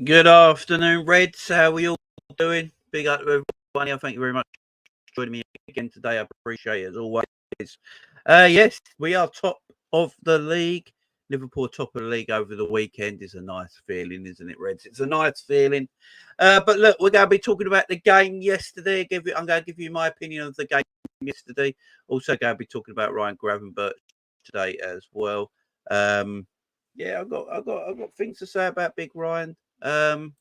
Good afternoon, Reds. How are we all doing? Big up to everybody. Thank you very much for joining me again today. I appreciate it as always. Yes, we are top of the league. Liverpool top of the league over the weekend is a nice feeling, isn't it, Reds? It's a nice feeling. But look, we're going to be talking about the game yesterday. I'm going to give you my opinion of the game yesterday. Also going to be talking about Ryan Gravenberch today as well. Yeah, I've got things to say about Big Ryan. And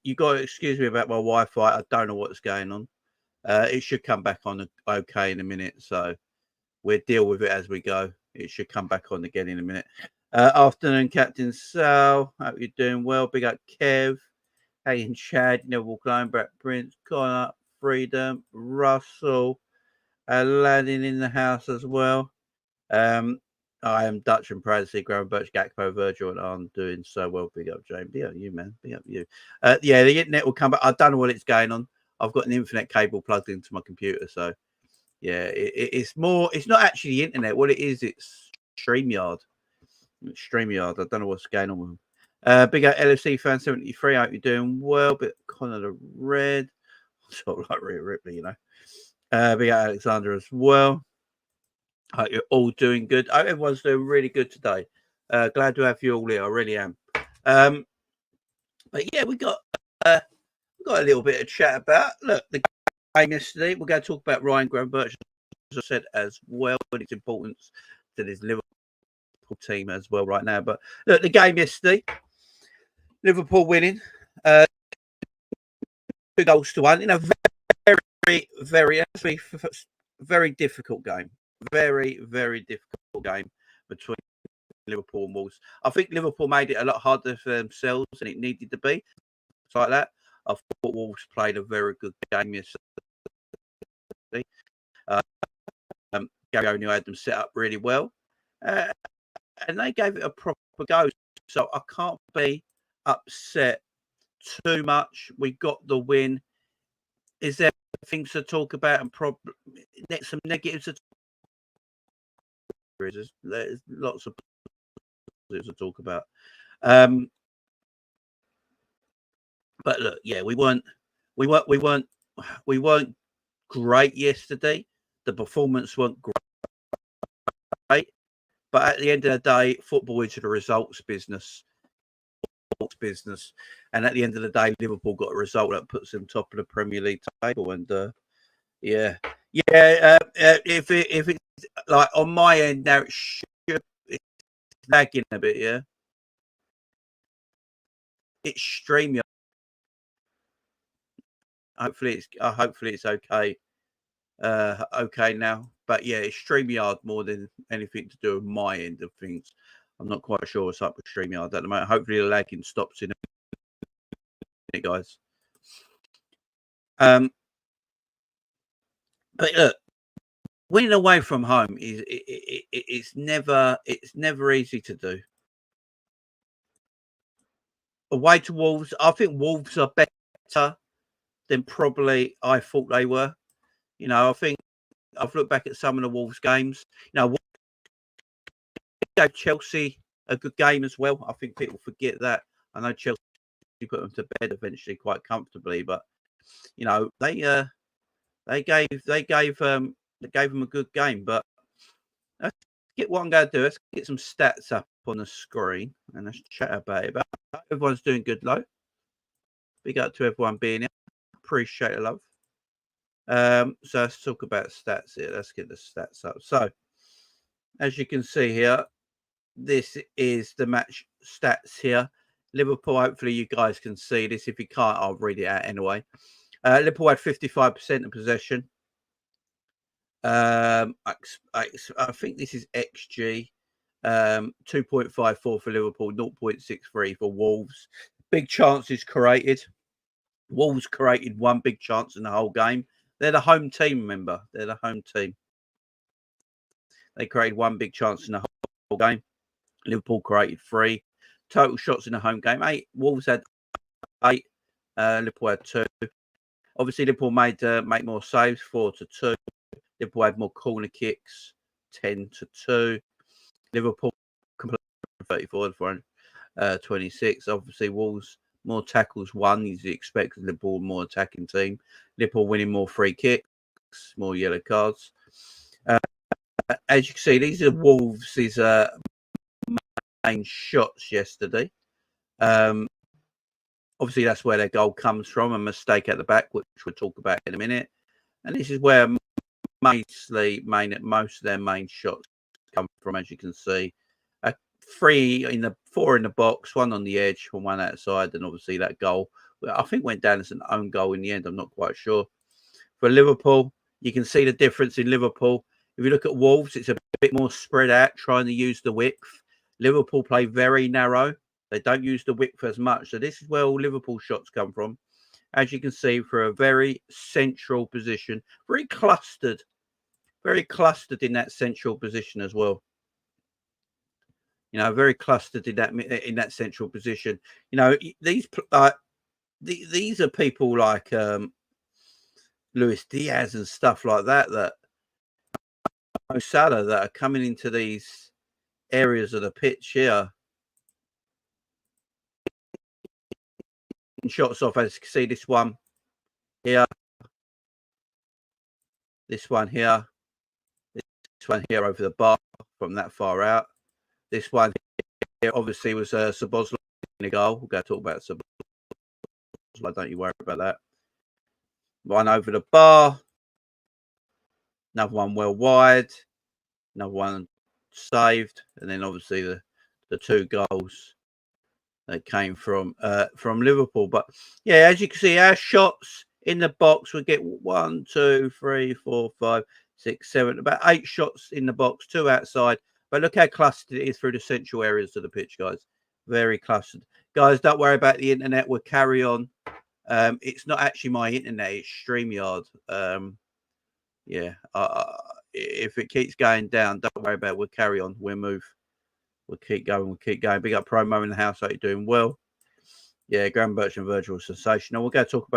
you got to excuse me about my Wi-Fi. I don't know what's going on. It should come back on okay in a minute, so we'll deal with it as we go. It should come back on again in a minute. Afternoon, Captain Sal. Hope you're doing well. Big up, Kev. Hey, and Chad. Neville Gravenberch, Prince, Connor, Freedom, Russell, Aladdin in the house as well. I am Dutch and proud to see Gravenberch, Gakpo, Virgil, and I'm doing so well. Big up, James. Big up you, man. Big up you. Yeah, the internet will come back. I don't know what it's going on. I've got an Ethernet cable plugged into my computer, so yeah, it's more. It's not actually the internet. What it is, it's StreamYard. StreamYard. I don't know what's going on with them. Big up LFC fan 73. I hope you're doing well. But Connor the Red, sort of like Rhea Ripley, you know. Big up Alexander as well. Hope you're all doing good. I hope everyone's doing really good today. Glad to have you all here. I really am. But yeah, we got a little bit of chat about. Look, the game yesterday. We're going to talk about Ryan Gravenberch, as I said, as well, and its importance to this Liverpool team as well right now. But look, the game yesterday, Liverpool winning 2-1 in a very difficult game. Very, very difficult game between Liverpool and Wolves. I think Liverpool made it a lot harder for themselves than it needed to be. It's like that. I thought Wolves played a very good game yesterday. Gary O'Neill had them set up really well. And they gave it a proper go. So I can't be upset too much. We got the win. Is there things to talk about and some negatives to there's lots of positives to talk about. But look, yeah, we weren't great yesterday. The performance weren't great. But at the end of the day, football is a results business. And at the end of the day, Liverpool got a result that puts them top of the Premier League table. And if it's like on my end now, it's lagging a bit. Yeah, it's StreamYard. Hopefully it's okay. Okay now, but yeah, it's StreamYard more than anything to do with my end of things. I'm not quite sure what's up with StreamYard at the moment. Hopefully the lagging stops in a minute, guys. But look, winning away from home it's never easy to do. Away to Wolves, I think Wolves are better than probably I thought they were. You know, I think I've looked back at some of the Wolves games. You know, gave Chelsea a good game as well. I think people forget that. I know Chelsea put them to bed eventually quite comfortably, but you know they gave them a good game. But let's get what I'm going to do. Let's get some stats up on the screen and let's chat about it. But everyone's doing good, though. Big up to everyone being here. Appreciate the love. So let's talk about stats here. Let's get the stats up. So as you can see here, this is the match stats here. Liverpool, hopefully you guys can see this. If you can't, I'll read it out anyway. Liverpool had 55% of possession. I think this is XG. 2.54 for Liverpool, 0.63 for Wolves. Big chances created. Wolves created one big chance in the whole game. They're the home team, remember. They're the home team. They created one big chance in the whole game. Liverpool created 3. Total shots in the home game, 8. Wolves had 8. Liverpool had 2. Obviously, Liverpool made more saves, 4-2. Liverpool had more corner kicks, 10-2. Liverpool completed 34 for 26. Obviously, Wolves more tackles won. As you expect, Liverpool more attacking team. Liverpool winning more free kicks, more yellow cards. As you can see, these are Wolves' main shots yesterday. Obviously, that's where their goal comes from, a mistake at the back, which we'll talk about in a minute. And this is where most of their main shots come from, as you can see. 4 in the box, 1 on the edge, and 1 outside, and obviously that goal, I think, went down as an own goal in the end. I'm not quite sure. For Liverpool, you can see the difference in Liverpool. If you look at Wolves, it's a bit more spread out, trying to use the width. Liverpool play very narrow. They don't use the width as much. So this is where all Liverpool shots come from. As you can see, for a very central position, very clustered in that central position as well. You know, very clustered in that central position. You know, these are people like Luis Diaz and stuff like that, that Salah, that are coming into these areas of the pitch here. Shots off, as you can see, this one here, this one here, this one here over the bar from that far out. This one here obviously was Szoboszlai in the goal. We'll go talk about Szoboszlai, don't you worry about that. One over the bar, another one well wide, another one saved, and then obviously the 2 goals that came from Liverpool. But yeah, as you can see, our shots in the box would get 1, 2, 3, 4, 5, 6, 7, about 8 shots in the box, 2 outside. But look how clustered it is through the central areas of the pitch, guys. Very clustered. Guys, don't worry about the internet. We'll carry on. It's not actually my internet, it's StreamYard. Yeah, if it keeps going down, don't worry about it. We'll carry on. We'll move. We'll keep going. Big up Promo in the house. Are you doing well? Yeah, Gravenberch and Virgil sensational. I'm going to talk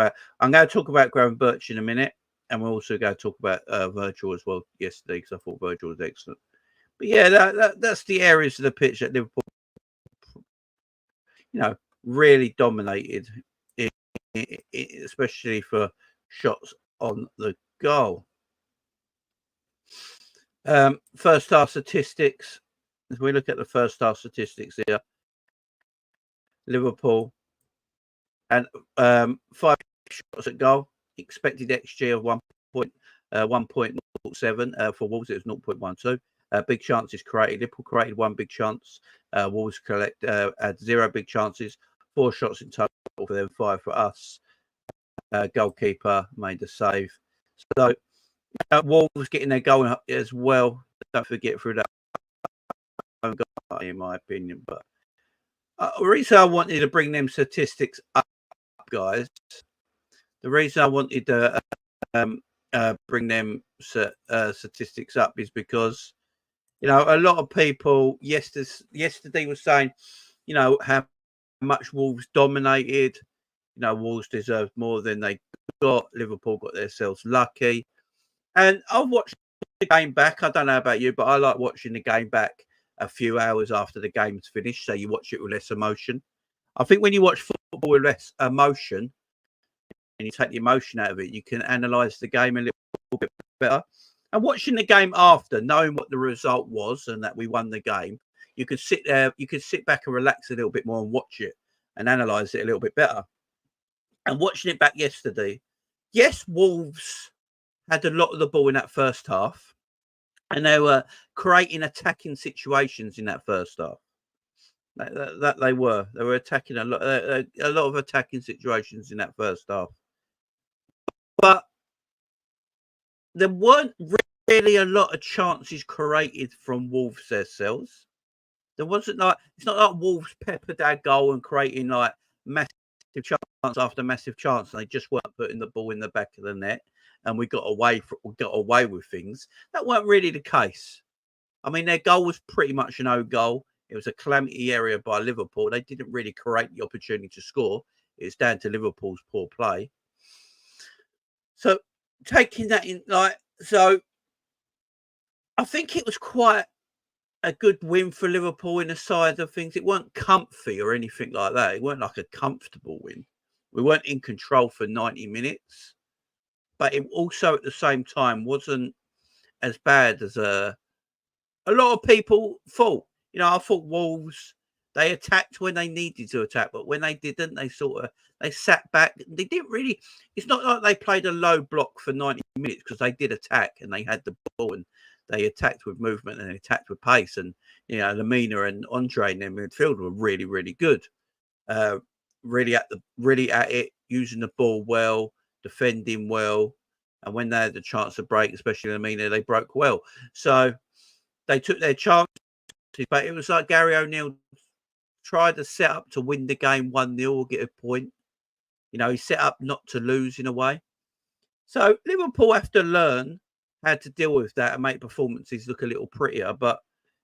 about Gravenberch in a minute, and we'll also go talk about Virgil as well yesterday, because I thought Virgil was excellent. But yeah, that's the areas of the pitch that Liverpool, you know, really dominated, especially for shots on the goal. First half statistics. If we look at the first half statistics here, Liverpool and 5 shots at goal, expected XG of 1.07. For Wolves, it was 0.12. Big chances created. Liverpool created 1 big chance. Wolves had 0 big chances. 4 shots in total for them, 5 for us. Goalkeeper made a save. So Wolves getting their goal as well. Don't forget through that, in my opinion. But the reason I wanted to bring them statistics up, guys, the reason I wanted to bring them statistics up is because, you know, a lot of people yesterday was saying, you know, how much Wolves dominated. You know, Wolves deserved more than they got. Liverpool got themselves lucky. And I've watched the game back. I don't know about you, but I like watching the game back a few hours after the game's finished, so you watch it with less emotion. I think when you watch football with less emotion and you take the emotion out of it, you can analyse the game a little bit better. And watching the game after, knowing what the result was and that we won the game, you could sit there, you could sit back and relax a little bit more and watch it and analyse it a little bit better. And watching it back yesterday, yes, Wolves had a lot of the ball in that first half, and they were creating attacking situations in that first half. That they were attacking a lot of attacking situations in that first half. But there weren't really a lot of chances created from Wolves themselves. There wasn't like, it's not like Wolves peppered our goal and creating like massive chance after massive chance, and they just weren't putting the ball in the back of the net, and we got away with things. That weren't really the case. I mean, their goal was pretty much an own goal. It was a calamity area by Liverpool. They didn't really create the opportunity to score. It's down to Liverpool's poor play. So taking that in, like, so I think it was quite a good win for Liverpool in the side of things. It weren't comfy or anything like that. It weren't like a comfortable win. We weren't in control for 90 minutes, but it also at the same time wasn't as bad as a lot of people thought. You know, I thought Wolves, they attacked when they needed to attack, but when they didn't, they sat back. They didn't really. It's not like they played a low block for 90 minutes because they did attack and they had the ball and they attacked with movement and they attacked with pace. And you know, Lamina and Andre in their midfield were really, really good. Really at it, using the ball well, defending well, and when they had the chance to break, especially Lamina, they broke well. So they took their chances, but it was like Gary O'Neill tried to set up to win the game 1-0 or get a point. You know, he set up not to lose in a way. So Liverpool have to learn how to deal with that and make performances look a little prettier. But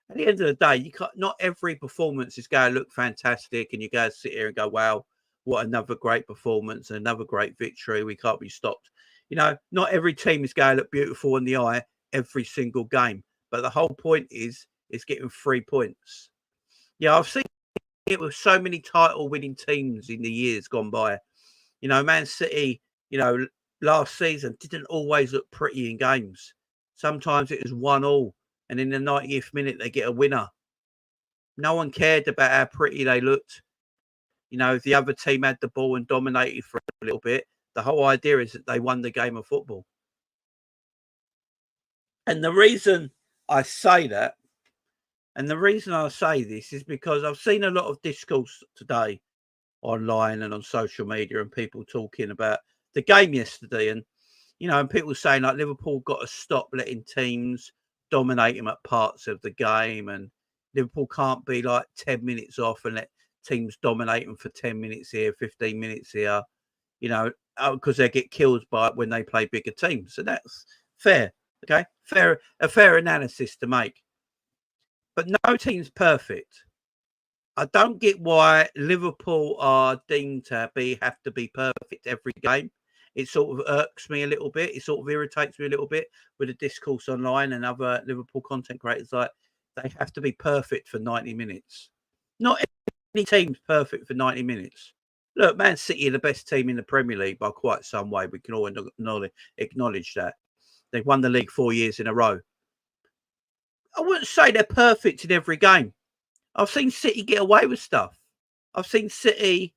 at the end of the day, you can't. Not every performance is going to look fantastic, and you go sit here and go, "Wow, what another great performance, another great victory. We can't be stopped." You know, not every team is going to look beautiful in the eye every single game. But the whole point is getting 3 points. Yeah, I've seen it with so many title-winning teams in the years gone by. You know, Man City, you know, last season didn't always look pretty in games. Sometimes it was 1-1, and in the 90th minute they get a winner. No one cared about how pretty they looked. You know, if the other team had the ball and dominated for a little bit, the whole idea is that they won the game of football. And the reason I say that, and the reason I say this is because I've seen a lot of discourse today online and on social media and people talking about the game yesterday. And, you know, and people saying like Liverpool got to stop letting teams dominate them at parts of the game. And Liverpool can't be like 10 minutes off and let teams dominate them for 10 minutes here, 15 minutes here, you know, because they get killed by it when they play bigger teams. So that's fair. Okay. A fair analysis to make. But no team's perfect. I don't get why Liverpool are deemed to have to be perfect every game. It sort of irks me a little bit. It sort of irritates me a little bit with the discourse online and other Liverpool content creators. Like they have to be perfect for 90 minutes. Not any team's perfect for 90 minutes. Look, Man City are the best team in the Premier League by quite some way. We can all acknowledge that. They've won the league 4 years in a row. I wouldn't say they're perfect in every game. I've seen City get away with stuff. I've seen City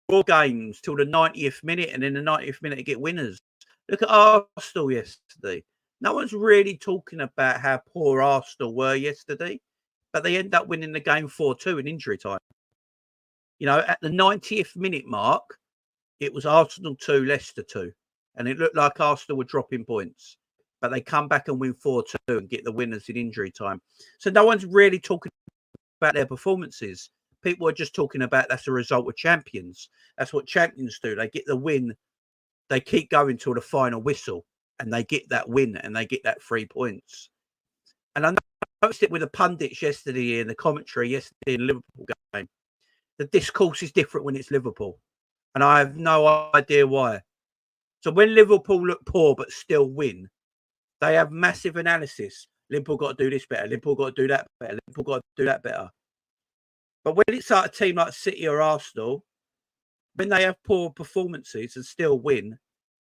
draw games till the 90th minute and in the 90th minute get winners. Look at Arsenal yesterday. No one's really talking about how poor Arsenal were yesterday, but they end up winning the game 4-2 in injury time. You know, at the 90th minute mark, it was Arsenal 2, Leicester 2. And it looked like Arsenal were dropping points. But they come back and win 4-2 and get the winners in injury time. So no one's really talking about their performances. People are just talking about that's a result of champions. That's what champions do. They get the win. They keep going till the final whistle and they get that win and they get that 3 points. And I noticed it with the pundits yesterday in the commentary yesterday in the Liverpool game. The discourse is different when it's Liverpool. And I have no idea why. So when Liverpool look poor but still win, they have massive analysis. Liverpool got to do this better. Liverpool got to do that better. Liverpool got to do that better. But when it's like a team like City or Arsenal, when they have poor performances and still win,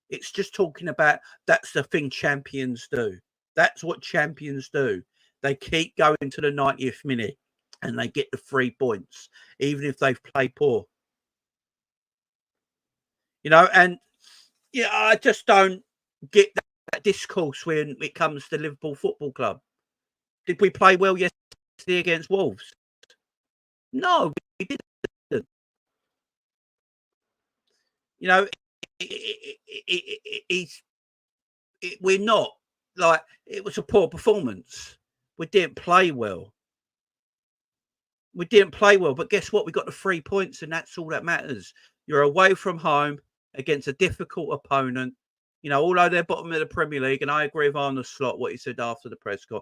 it's just talking about that's the thing champions do. That's what champions do. They keep going to the 90th minute and they get the 3 points, even if they've played poor. You know, and yeah, I just don't get that discourse when it comes to Liverpool Football Club. Did we play well yesterday against Wolves? No, we didn't. You know, we're not. Like, it was a poor performance. We didn't play well. But guess what? We got the 3 points, and that's all that matters. You're away from home against a difficult opponent. You know, although they're bottom of the Premier League, and I agree with Arne Slot, what he said after the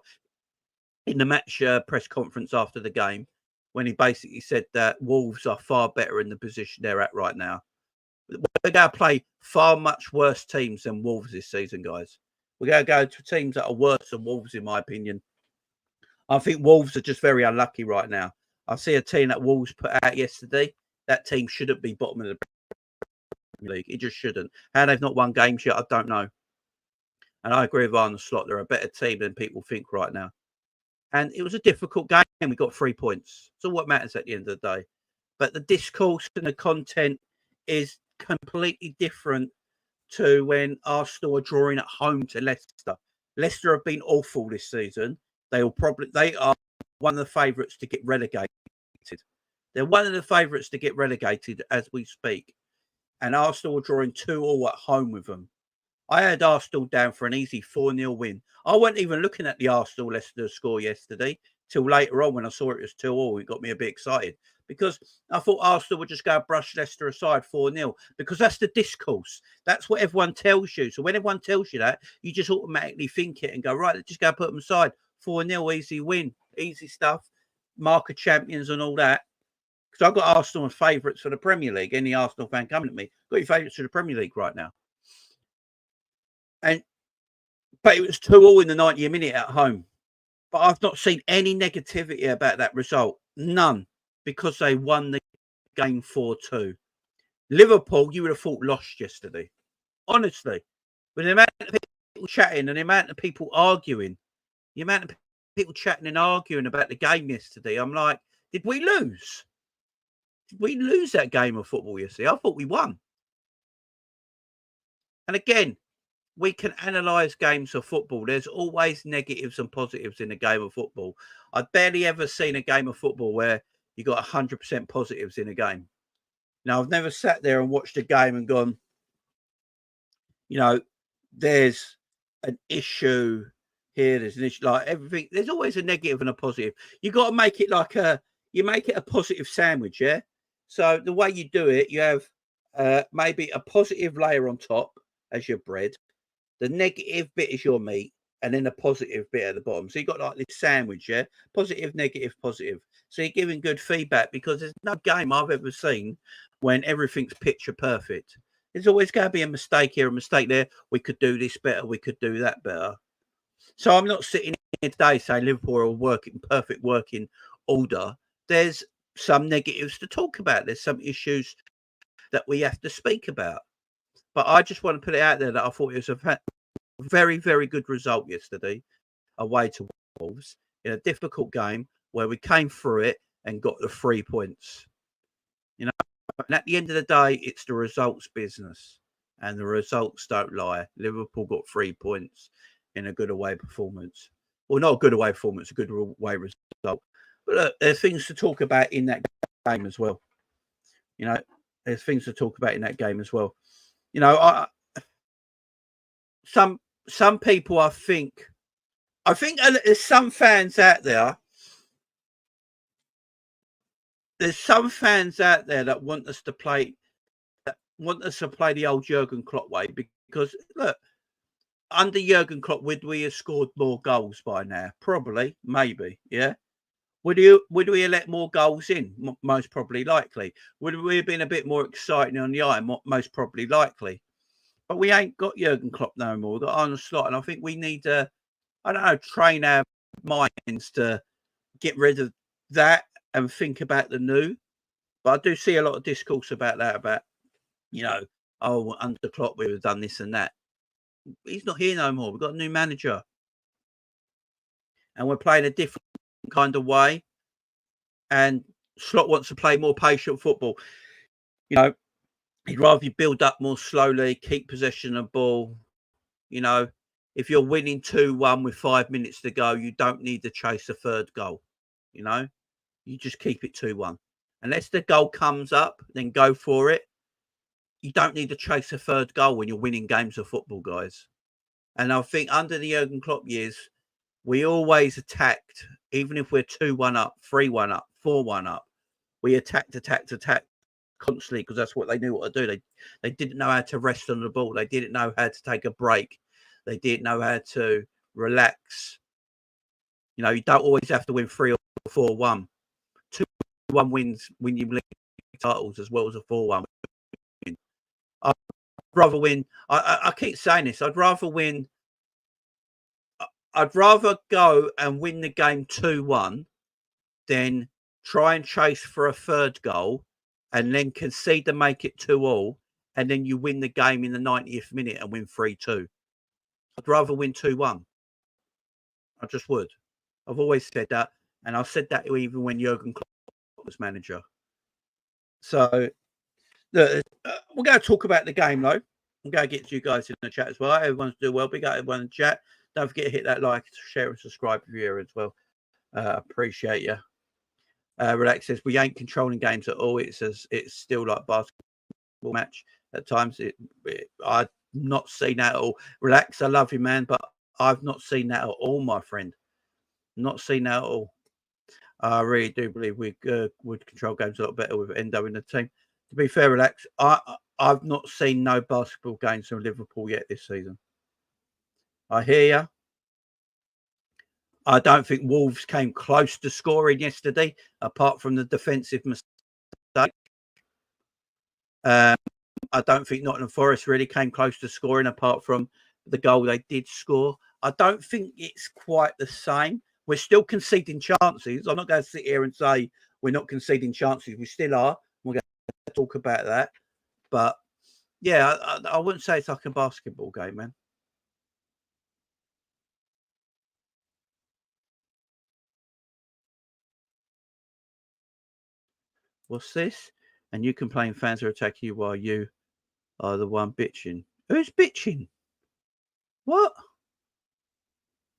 in the match press conference after the game, when he basically said that Wolves are far better in the position they're at right now. We're going to play far much worse teams than Wolves this season, guys. We're going to go to teams that are worse than Wolves, in my opinion. I think Wolves are just very unlucky right now. I see a team that Wolves put out yesterday. That team shouldn't be bottom of the Premier League. It just shouldn't. How they've not won games yet, I don't know. And I agree with Arne Slot. They're a better team than people think right now. And it was a difficult game. We got 3 points. It's all what matters at the end of the day. But the discourse and the content is completely different to when Arsenal are drawing at home to Leicester. Leicester have been awful this season. They are one of the favourites to get relegated. They're one of the favourites to get relegated as we speak. And Arsenal are drawing 2-2 at home with them. I had Arsenal down for an easy 4-0 win. I wasn't even looking at the Arsenal-Leicester score yesterday till later on when I saw it was 2-2. It got me a bit excited because I thought Arsenal would just go brush Leicester aside 4-0 because that's the discourse. That's what everyone tells you. So when everyone tells you that, you just automatically think it and go, right, let's just go put them aside. 4-0, easy win, easy stuff, marker champions and all that. Because I've got Arsenal as favourites for the Premier League. Any Arsenal fan coming at me, got your favourites for the Premier League right now. But it was 2-2 in the 90th minute at home. But I've not seen any negativity about that result. None. Because they won the game 4-2. Liverpool, you would have thought lost yesterday. Honestly. With the amount of people chatting and the amount of people arguing. The amount of people chatting and arguing about the game yesterday. I'm like, did we lose? Did we lose that game of football yesterday? I thought we won. And again, we can analyse games of football. There's always negatives and positives in a game of football. I've barely ever seen a game of football where you got 100% positives in a game. Now, I've never sat there and watched a game and gone, you know, there's an issue here. There's an issue, like everything. There's always a negative and a positive. You got to make it like you make it a positive sandwich, yeah? So the way you do it, you have maybe a positive layer on top as your bread. The negative bit is your meat, and then a positive bit at the bottom. So you got like this sandwich, yeah? Positive, negative, positive. So you're giving good feedback because there's no game I've ever seen when everything's picture perfect. There's always going to be a mistake here, a mistake there. We could do this better. We could do that better. So I'm not sitting here today saying Liverpool are perfect working order. There's some negatives to talk about. There's some issues that we have to speak about. But I just want to put it out there that I thought it was a very, very good result yesterday away to Wolves in a difficult game where we came through it and got the 3 points. You know, and at the end of the day, it's the results business and the results don't lie. Liverpool got 3 points in a good away performance. Well, not a good away performance, a good away result. But look, there's things to talk about in that game as well. You know, there's things to talk about in that game as well. You know, some people, I think there's some fans out there. There's some fans out there that want us to play the old Jurgen Klopp way because look, under Jurgen Klopp, would we have scored more goals by now? Probably, maybe, yeah. Would we have let more goals in? Most probably likely. Would we have been a bit more exciting on the eye? Most probably likely. But we ain't got Jurgen Klopp no more. We've got Arne Slot, and I think we need to, I don't know, train our minds to get rid of that and think about the new. But I do see a lot of discourse about that, about, you know, oh, under Klopp we would have done this and that. He's not here no more. We've got a new manager. And we're playing a different kind of way. And Slot wants to play more patient football. You know, he'd rather you build up more slowly, keep possession of the ball. You know, if you're winning 2-1 with 5 minutes to go, you don't need to chase a third goal. You know, you just keep it 2-1. Unless the goal comes up, then go for it. You don't need to chase a third goal when you're winning games of football, guys. And I think under the Jurgen Klopp years, we always attacked, even if we're 2-1 up, 3-1 up, 4-1 up. We attacked constantly because that's what they knew what to do. They didn't know how to rest on the ball. They didn't know how to take a break. They didn't know how to relax. You know, you don't always have to win 3 or 4-1. 2-1 wins win you league titles as well as a 4-1 win. I'd rather win. I keep saying this. I'd rather win I'd rather go and win the game 2-1 than try and chase for a third goal and then concede to make it 2-2, and then you win the game in the 90th minute and win 3-2. I'd rather win 2-1. I just would. I've always said that, and I've said that even when Jurgen Klopp was manager. So we're going to talk about the game, though. I'm going to get to you guys in the chat as well. Everyone's doing well. Big up everyone in the chat. Don't forget to hit that like, share, and subscribe if you're here as well. Appreciate you. Relax says we ain't controlling games at all. It's still like basketball match at times. I've not seen that at all. Relax, I love you, man, but I've not seen that at all, my friend. Not seen that at all. I really do believe we would control games a lot better with Endo in the team. To be fair, Relax, I've not seen no basketball games from Liverpool yet this season. I hear you. I don't think Wolves came close to scoring yesterday, apart from the defensive mistake. I don't think Nottingham Forest really came close to scoring, apart from the goal they did score. I don't think it's quite the same. We're still conceding chances. I'm not going to sit here and say we're not conceding chances. We still are. We're going to talk about that. But, yeah, I wouldn't say it's like a basketball game, man. What's this? And you complain fans are attacking you while you are the one bitching. Who's bitching? What?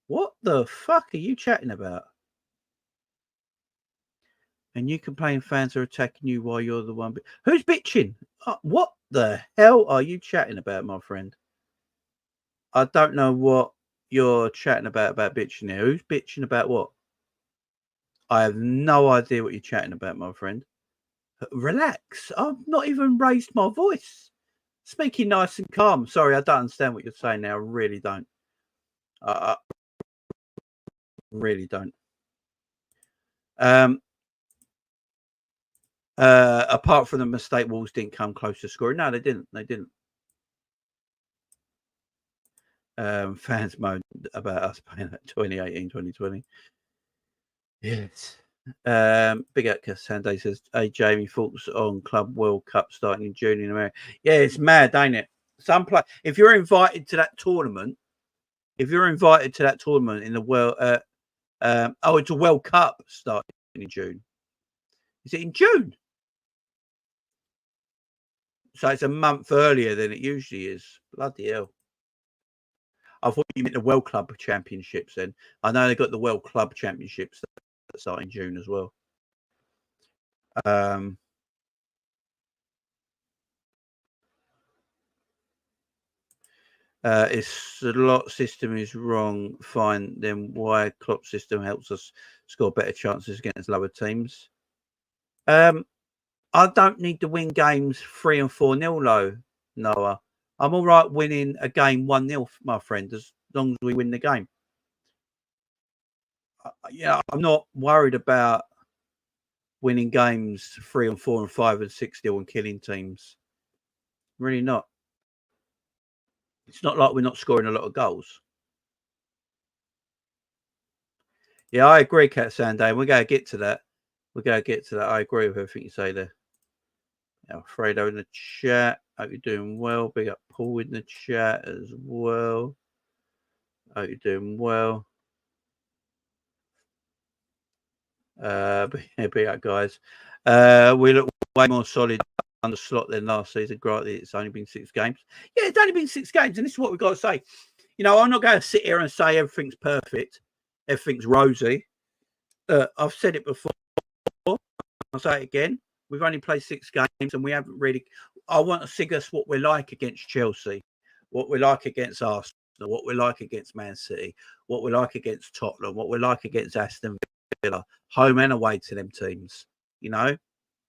What the fuck are you chatting about? And you complain fans are attacking you while you're the one. Who's bitching? What the hell are you chatting about, my friend? I don't know what you're chatting about bitching here. Who's bitching about what? I have no idea what you're chatting about, my friend. Relax. I've not even raised my voice. Speaking nice and calm. Sorry, I don't understand what you're saying now. I really don't. Really don't. Apart from the mistake, Wolves didn't come close to scoring. No, they didn't. They didn't. Fans moan about us playing at 2018, 2020. Yes. Big up Sunday says, hey, Jamie, thoughts on Club World Cup starting in June in America? Yeah, it's mad, ain't it? If you're invited to that tournament, in the world, it's a World Cup starting in June. Is it in June? So it's a month earlier than it usually is. Bloody hell. I thought you meant the World Club Championships then. I know they got the World Club Championships that start in June as well. If Slot system is wrong, fine, then why Klopp system helps us score better chances against lower teams? I don't need to win games 3 and 4-0, Noah. I'm all right winning a game 1-0, my friend, as long as we win the game. Yeah, I'm not worried about winning games 3 and 4 and 5 and 6-0 and killing teams. Really not. It's not like we're not scoring a lot of goals. Yeah, I agree, Cat Sanday. We're going to get to that. I agree with everything you say there. Alfredo in the chat. Hope you're doing well. Big up Paul in the chat as well. Hope you're doing well. Big up, guys. We look way more solid under Slot than last season. Granted, it's only been 6 games. Yeah, it's only been 6 games, and this is what we've got to say. You know, I'm not going to sit here and say everything's perfect, everything's rosy. I've said it before. I'll say it again. We've only played 6 games, and we haven't really. I want to see us what we're like against Chelsea, what we're like against Arsenal, what we're like against Man City, what we're like against Tottenham, what we're like against Aston Villa, home and away to them teams. You know,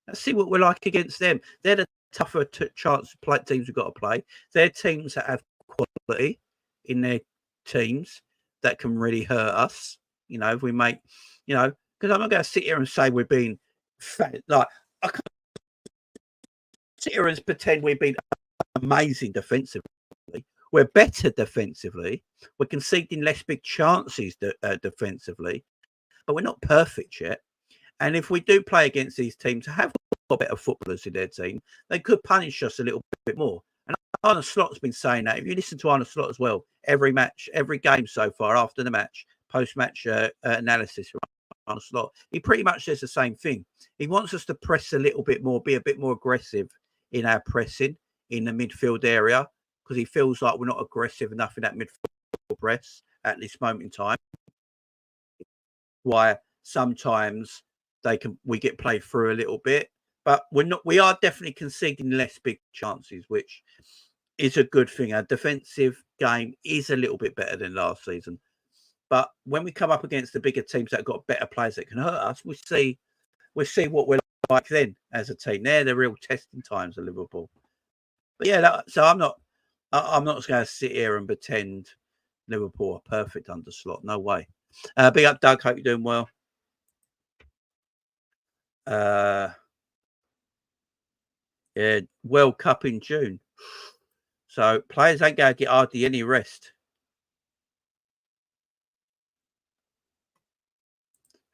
let's see what we're like against them. They're the tougher chance to play teams we've got to play. They're teams that have quality in their teams that can really hurt us. You know, if we make, you know, because I'm not going to sit here and say we're being fat. Like, I can't sit here and pretend we've been amazing defensively. we're better defensively. We're conceding less big chances defensively, but we're not perfect yet. And if we do play against these teams who have got better footballers in their team, they could punish us a little bit more. And Arne Slot's been saying that. If you listen to Arne Slot as well, every match, every game so far after the match, post-match analysis from Arne Slot, he pretty much says the same thing. He wants us to press a little bit more, be a bit more aggressive in our pressing in the midfield area, because he feels like we're not aggressive enough in that midfield press at this moment in time. Why sometimes we get played through a little bit, but we are definitely conceding less big chances, which is a good thing. Our defensive game is a little bit better than last season, but when we come up against the bigger teams that have got better players that can hurt us, we see what we're like then as a team. They're the real testing times of Liverpool. But yeah, so I'm not going to sit here and pretend Liverpool are perfect under Slot. No way. Big up, Doug. Hope you're doing well. Yeah, World Cup in June. So players ain't going to get hardly any rest.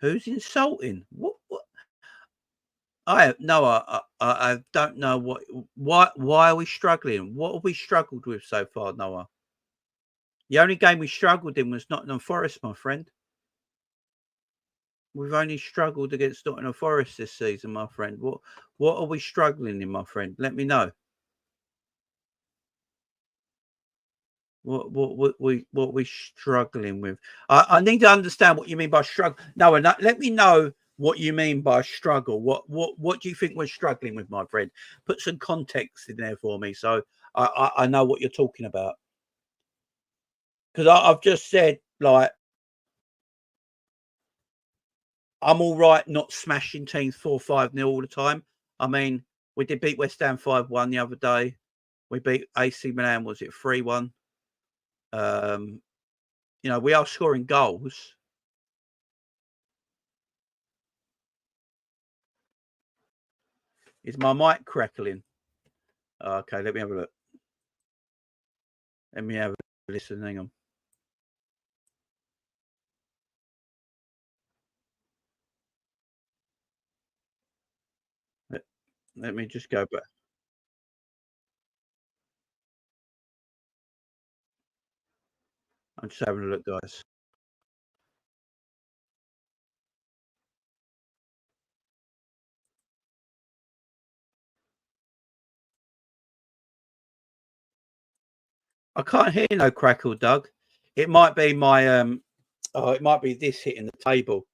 Who's insulting? What? I don't know why are we struggling? What have we struggled with so far, Noah? The only game we struggled in was Nottingham Forest, my friend. We've only struggled against Nottingham Forest this season, my friend. What are we struggling in, my friend? Let me know. What we struggling with? I need to understand what you mean by struggle. No, let me know what you mean by struggle. What do you think we're struggling with, my friend? Put some context in there for me, so I know what you're talking about. Because I've just said, like, I'm all right not smashing teams 4-5-0 all the time. I mean, we did beat West Ham 5-1 the other day. We beat AC Milan, was it 3-1? We are scoring goals. Is my mic crackling? Okay, let me have a look. Let me have a listen. Hang on. Let me just go back. I'm just having a look, guys. I can't hear no crackle, Doug. It might be my it might be this hitting the table.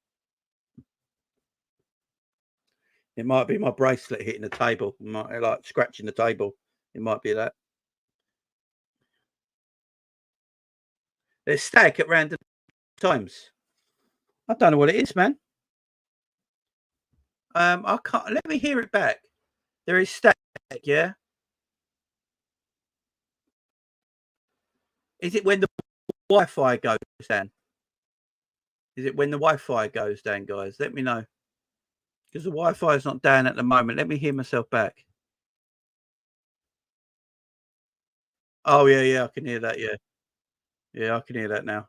It might be my bracelet hitting the table. It might like scratching the table. It might be that. There's static at random times. I don't know what it is, man. I can't. Let me hear it back. There is static. Yeah. Is it when the Wi-Fi goes down? Is it when the Wi-Fi goes down, guys? Let me know. Because the Wi-Fi is not down at the moment. Let me hear myself back. Oh, yeah, I can hear that, yeah. Yeah, I can hear that now.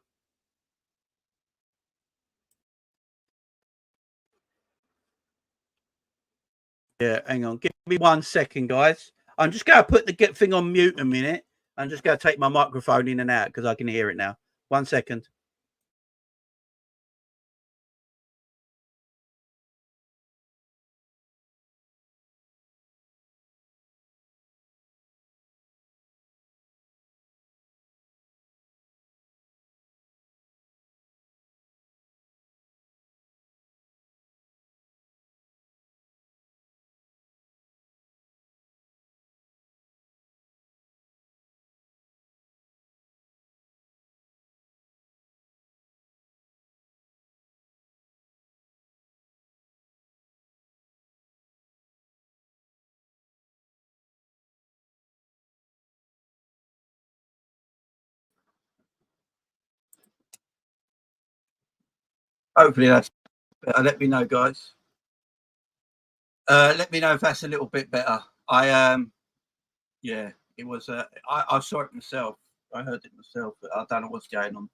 Yeah, hang on. Give me 1 second, guys. I'm just going to put the thing on mute a minute. I'm just going to take my microphone in and out because I can hear it now. 1 second. Hopefully that's better. Let me know, guys. Let me know if that's a little bit better. Yeah, it was. I saw it myself. I heard it myself, but I don't know what's going on.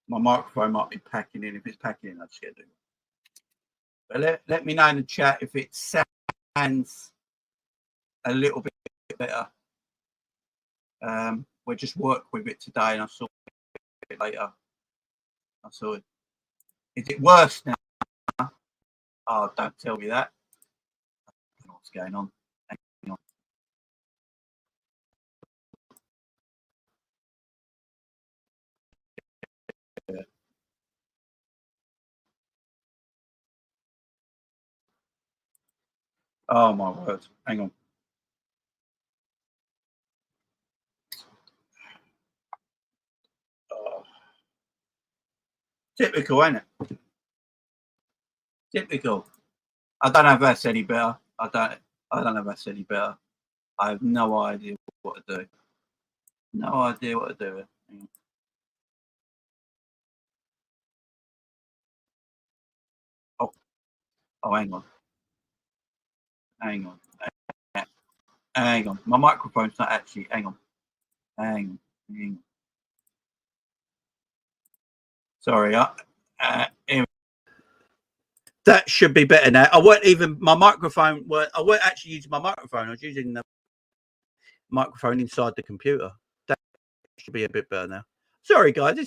My microphone might be packing in. If it's packing in, I'll just get it. But let me know in the chat if it sounds a little bit better. We'll just work with it today, and I'll sort it later. I saw it. Is it worse now? Oh, don't tell me that. I don't know what's going on. Hang on. Oh my word! Hang on. Oh. Typical, ain't it? Typical. I don't know if that's any better. I don't know if that's any better. I have no idea what to do. No idea what to do. Oh, hang on. Hang on. Hang on. My microphone's not actually. Hang on. Hang on. Sorry. That should be better now. I weren't even my microphone. I weren't actually using my microphone. I was using the microphone inside the computer. That should be a bit better now. Sorry, guys. It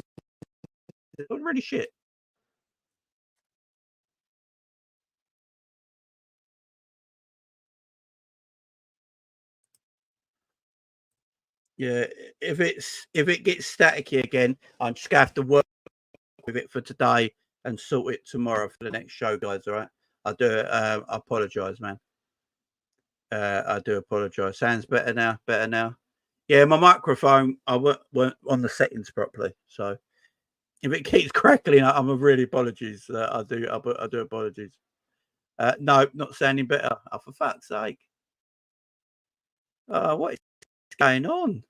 was really shit. Yeah, if it gets staticky again, I'm just gonna have to work with it for today and sort it tomorrow for the next show, guys. All right, I do. I apologise, man. I do apologise. Sounds better now. Better now. Yeah, my microphone. I weren't on the settings properly, so if it keeps crackling, I'm really apologies. I do apologies. No, not sounding better. Oh, for fuck's sake! What is going on?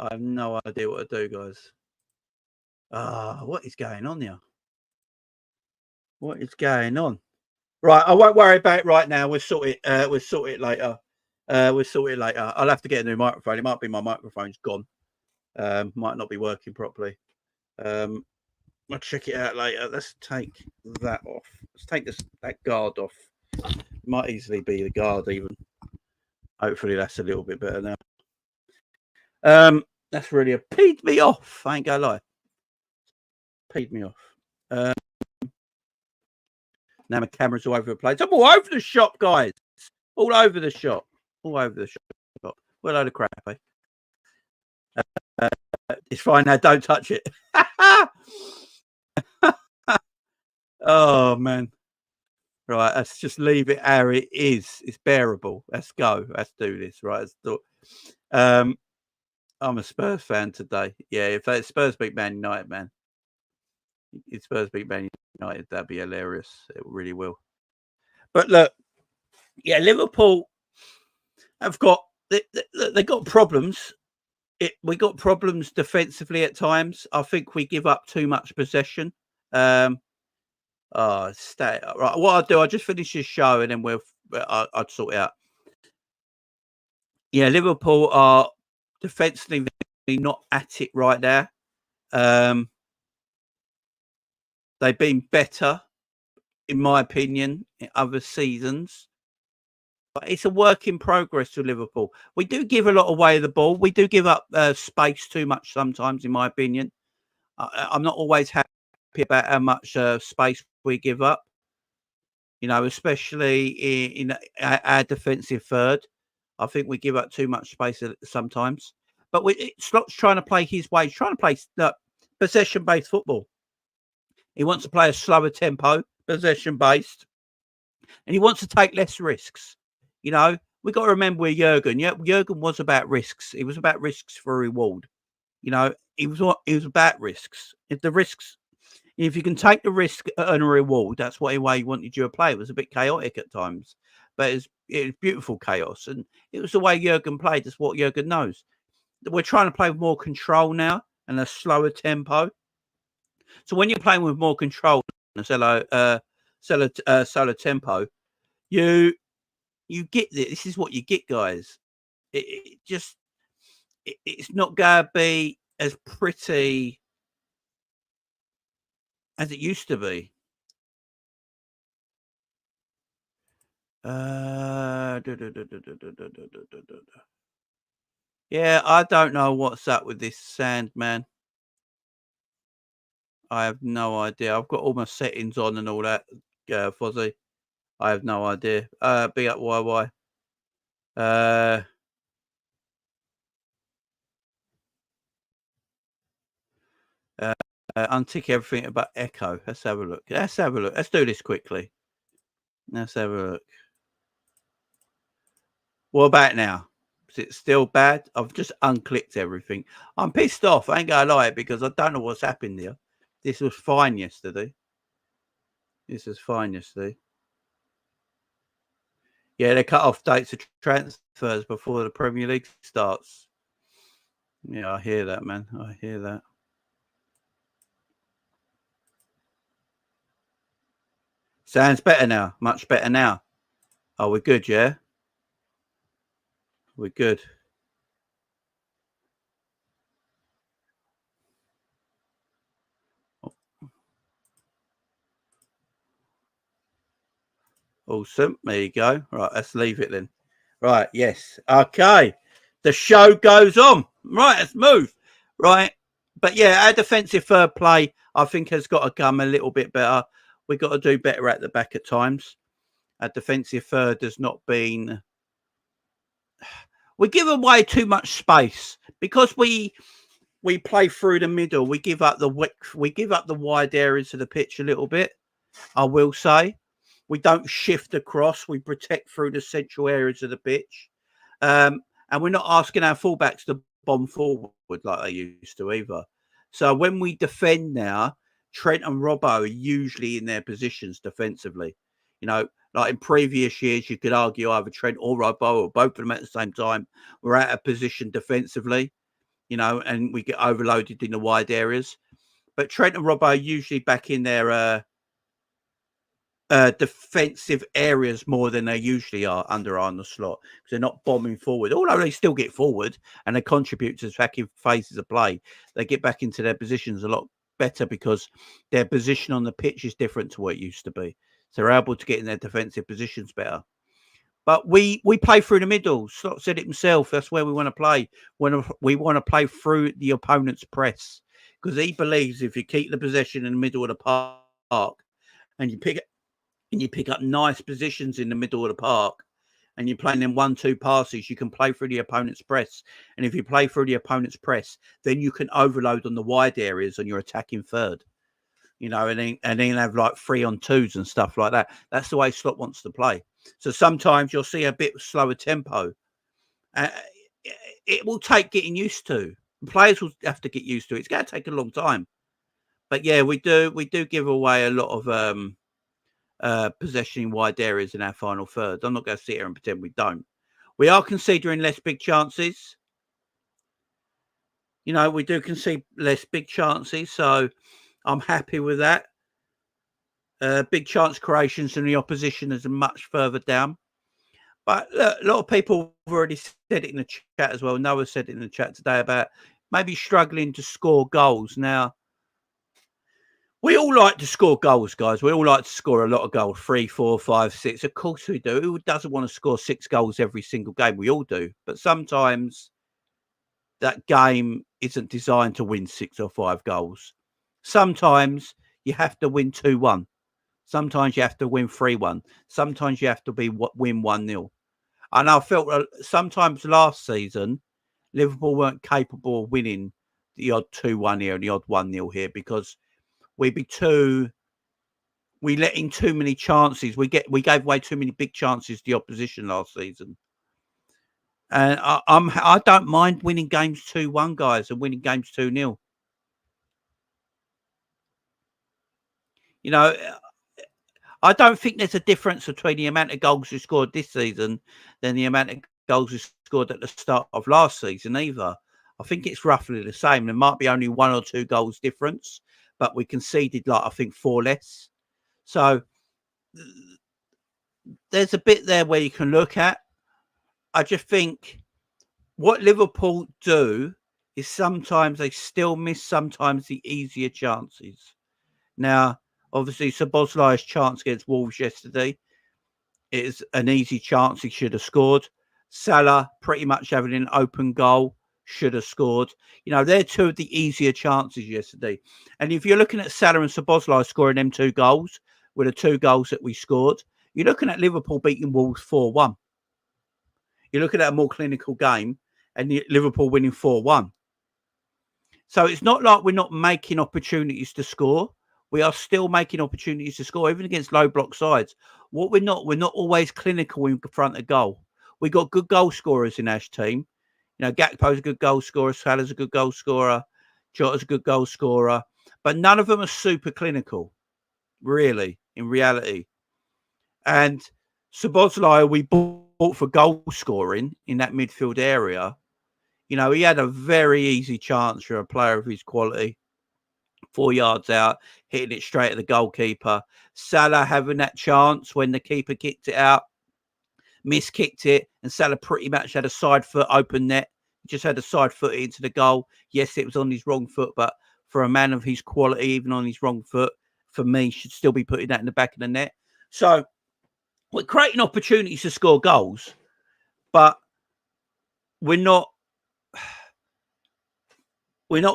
I have no idea what to do, guys. What is going on here? What is going on? Right, I won't worry about it right now. We'll sort it. We'll sort it later. We'll sort it later. I'll have to get a new microphone. It might be my microphone's gone. Might not be working properly. I'll check it out later. Let's take that off. Let's take that guard off. Might easily be the guard even. Hopefully that's a little bit better now. That's really peed me off. I ain't gonna lie. Peed me off. Now my camera's all over the place. I'm all over the shop, guys. All over the shop. All over the shop. What a load of crap, eh? It's fine now. Don't touch it. Oh, man. Right, let's just leave it how it is. It's bearable. Let's go. Let's do this. Right. I'm a Spurs fan today. Yeah, if Spurs beat Man United, man. If Spurs beat Man United, that'd be hilarious. It really will. But look, yeah, Liverpool have got they got problems. We got problems defensively at times. I think we give up too much possession. Right. What I'll do, I'll just finish this show and then I'll sort it out. Yeah, Liverpool are defensively not at it right now. They've been better, in my opinion, in other seasons. But it's a work in progress for Liverpool. We do give a lot away of the ball. We do give up space too much sometimes, in my opinion. I'm not always happy about how much space we give up. You know, especially in our defensive third. I think we give up too much space sometimes. But Slot's trying to play his way. He's trying to play possession-based football. He wants to play a slower tempo, possession-based. And he wants to take less risks. You know, we got to remember with Jurgen. Yeah, Jurgen was about risks. It was about risks for a reward. You know, it was about risks. If you can take the risk and a reward, that's what way he wanted you to play. It was a bit chaotic at times, but it was beautiful chaos, and it was the way Jurgen played. That's what Jurgen knows. We're trying to play with more control now and a slower tempo. So when you're playing with more control and solo tempo, you get this. This is what you get, guys. It's not going to be as pretty as it used to be. Yeah, I don't know what's up with this sand, man. I have no idea. I've got all my settings on and all that, Fozzie. I have no idea. Big up YY. Untick everything about echo. Let's have a look. Let's do this quickly. Let's have a look. What about now? Is it still bad? I've just unclicked everything. I'm pissed off. I ain't gonna lie, because I don't know what's happened here. This was fine yesterday. Yeah, they cut off dates of transfers before the Premier League starts. Yeah, I hear that, man. I hear that. Sounds better now. Much better now. Oh, we're good, yeah? We're good. Awesome. There you go. Right, let's leave it then. Right, yes. Okay. The show goes on. Right, let's move. Right. But yeah, our defensive third play, I think, has got to come a little bit better. We've got to do better at the back at times. Our defensive third has not been... We give away too much space because we play through the middle. We give up the wide areas of the pitch a little bit, I will say. We don't shift across. We protect through the central areas of the pitch. And we're not asking our fullbacks to bomb forward like they used to either. So when we defend now, Trent and Robbo are usually in their positions defensively. You know, like in previous years, you could argue either Trent or Robbo or both of them at the same time were out of position defensively, you know, and we get overloaded in the wide areas. But Trent and Robbo are usually back in their defensive areas more than they usually are under Arne Slot, because they're not bombing forward, although they still get forward and they contribute to attacking phases of play. They get back into their positions a lot better because their position on the pitch is different to what it used to be. So they're able to get in their defensive positions better. But we play through the middle. Slot said it himself. That's where we want to play. When we want to play through the opponent's press, because he believes if you keep the possession in the middle of the park and you pick up nice positions in the middle of the park, and you're playing them 1-2 passes, you can play through the opponent's press. And if you play through the opponent's press, then you can overload on the wide areas on your attacking third. You know, and then have like 3-on-2s and stuff like that. That's the way Slot wants to play. So sometimes you'll see a bit slower tempo. It will take getting used to. Players will have to get used to it. It's going to take a long time. But yeah, we do give away a lot of possession in wide areas in our final third. I'm not going to sit here and pretend we don't. We are considering less big chances. You know, we do concede less big chances, so I'm happy with that. Big chance creations in the opposition is much further down. But look, a lot of people have already said it in the chat as well. Noah said it in the chat today about maybe struggling to score goals. Now, we all like to score goals, guys. We all like to score a lot of goals. 3, 4, 5, 6. Of course we do. Who doesn't want to score 6 goals every single game? We all do. But sometimes that game isn't designed to win 6 or 5 goals. Sometimes you have to win 2-1. Sometimes you have to win 3-1. Sometimes you have to win 1-0. And I felt sometimes last season, Liverpool weren't capable of winning the odd 2-1 here and the odd 1-0 here because we let in too many chances. We gave away too many big chances to the opposition last season. And I don't mind winning games 2-1, guys, and winning games 2-0. You know, I don't think there's a difference between the amount of goals we scored this season than the amount of goals we scored at the start of last season either. I think it's roughly the same. There might be only 1 or 2 goals difference, but we conceded, like, I think 4 less. So there's a bit there where you can look at. I just think what Liverpool do is sometimes they still miss sometimes the easier chances. Now, obviously, Szoboszlai's chance against Wolves yesterday is an easy chance. He should have scored. Salah pretty much having an open goal, should have scored. You know, they're 2 of the easier chances yesterday. And if you're looking at Salah and Szoboszlai scoring them 2 goals, with the 2 goals that we scored, you're looking at Liverpool beating Wolves 4-1. You're looking at a more clinical game and Liverpool winning 4-1. So it's not like we're not making opportunities to score. We are still making opportunities to score, even against low block sides. What we're not always clinical in front of goal. We've got good goal scorers in our team. You know, Gakpo's a good goal scorer, Salah's a good goal scorer, Jota's a good goal scorer, but none of them are super clinical, really, in reality. And Szoboszlai, we bought for goal scoring in that midfield area. You know, he had a very easy chance for a player of his quality. 4 yards out, hitting it straight at the goalkeeper. Salah having that chance when the keeper kicked it out, miskicked it, and Salah pretty much had a side foot open net. He just had a side foot into the goal. Yes, it was on his wrong foot, but for a man of his quality, even on his wrong foot, for me, should still be putting that in the back of the net. So we're creating opportunities to score goals, but we're not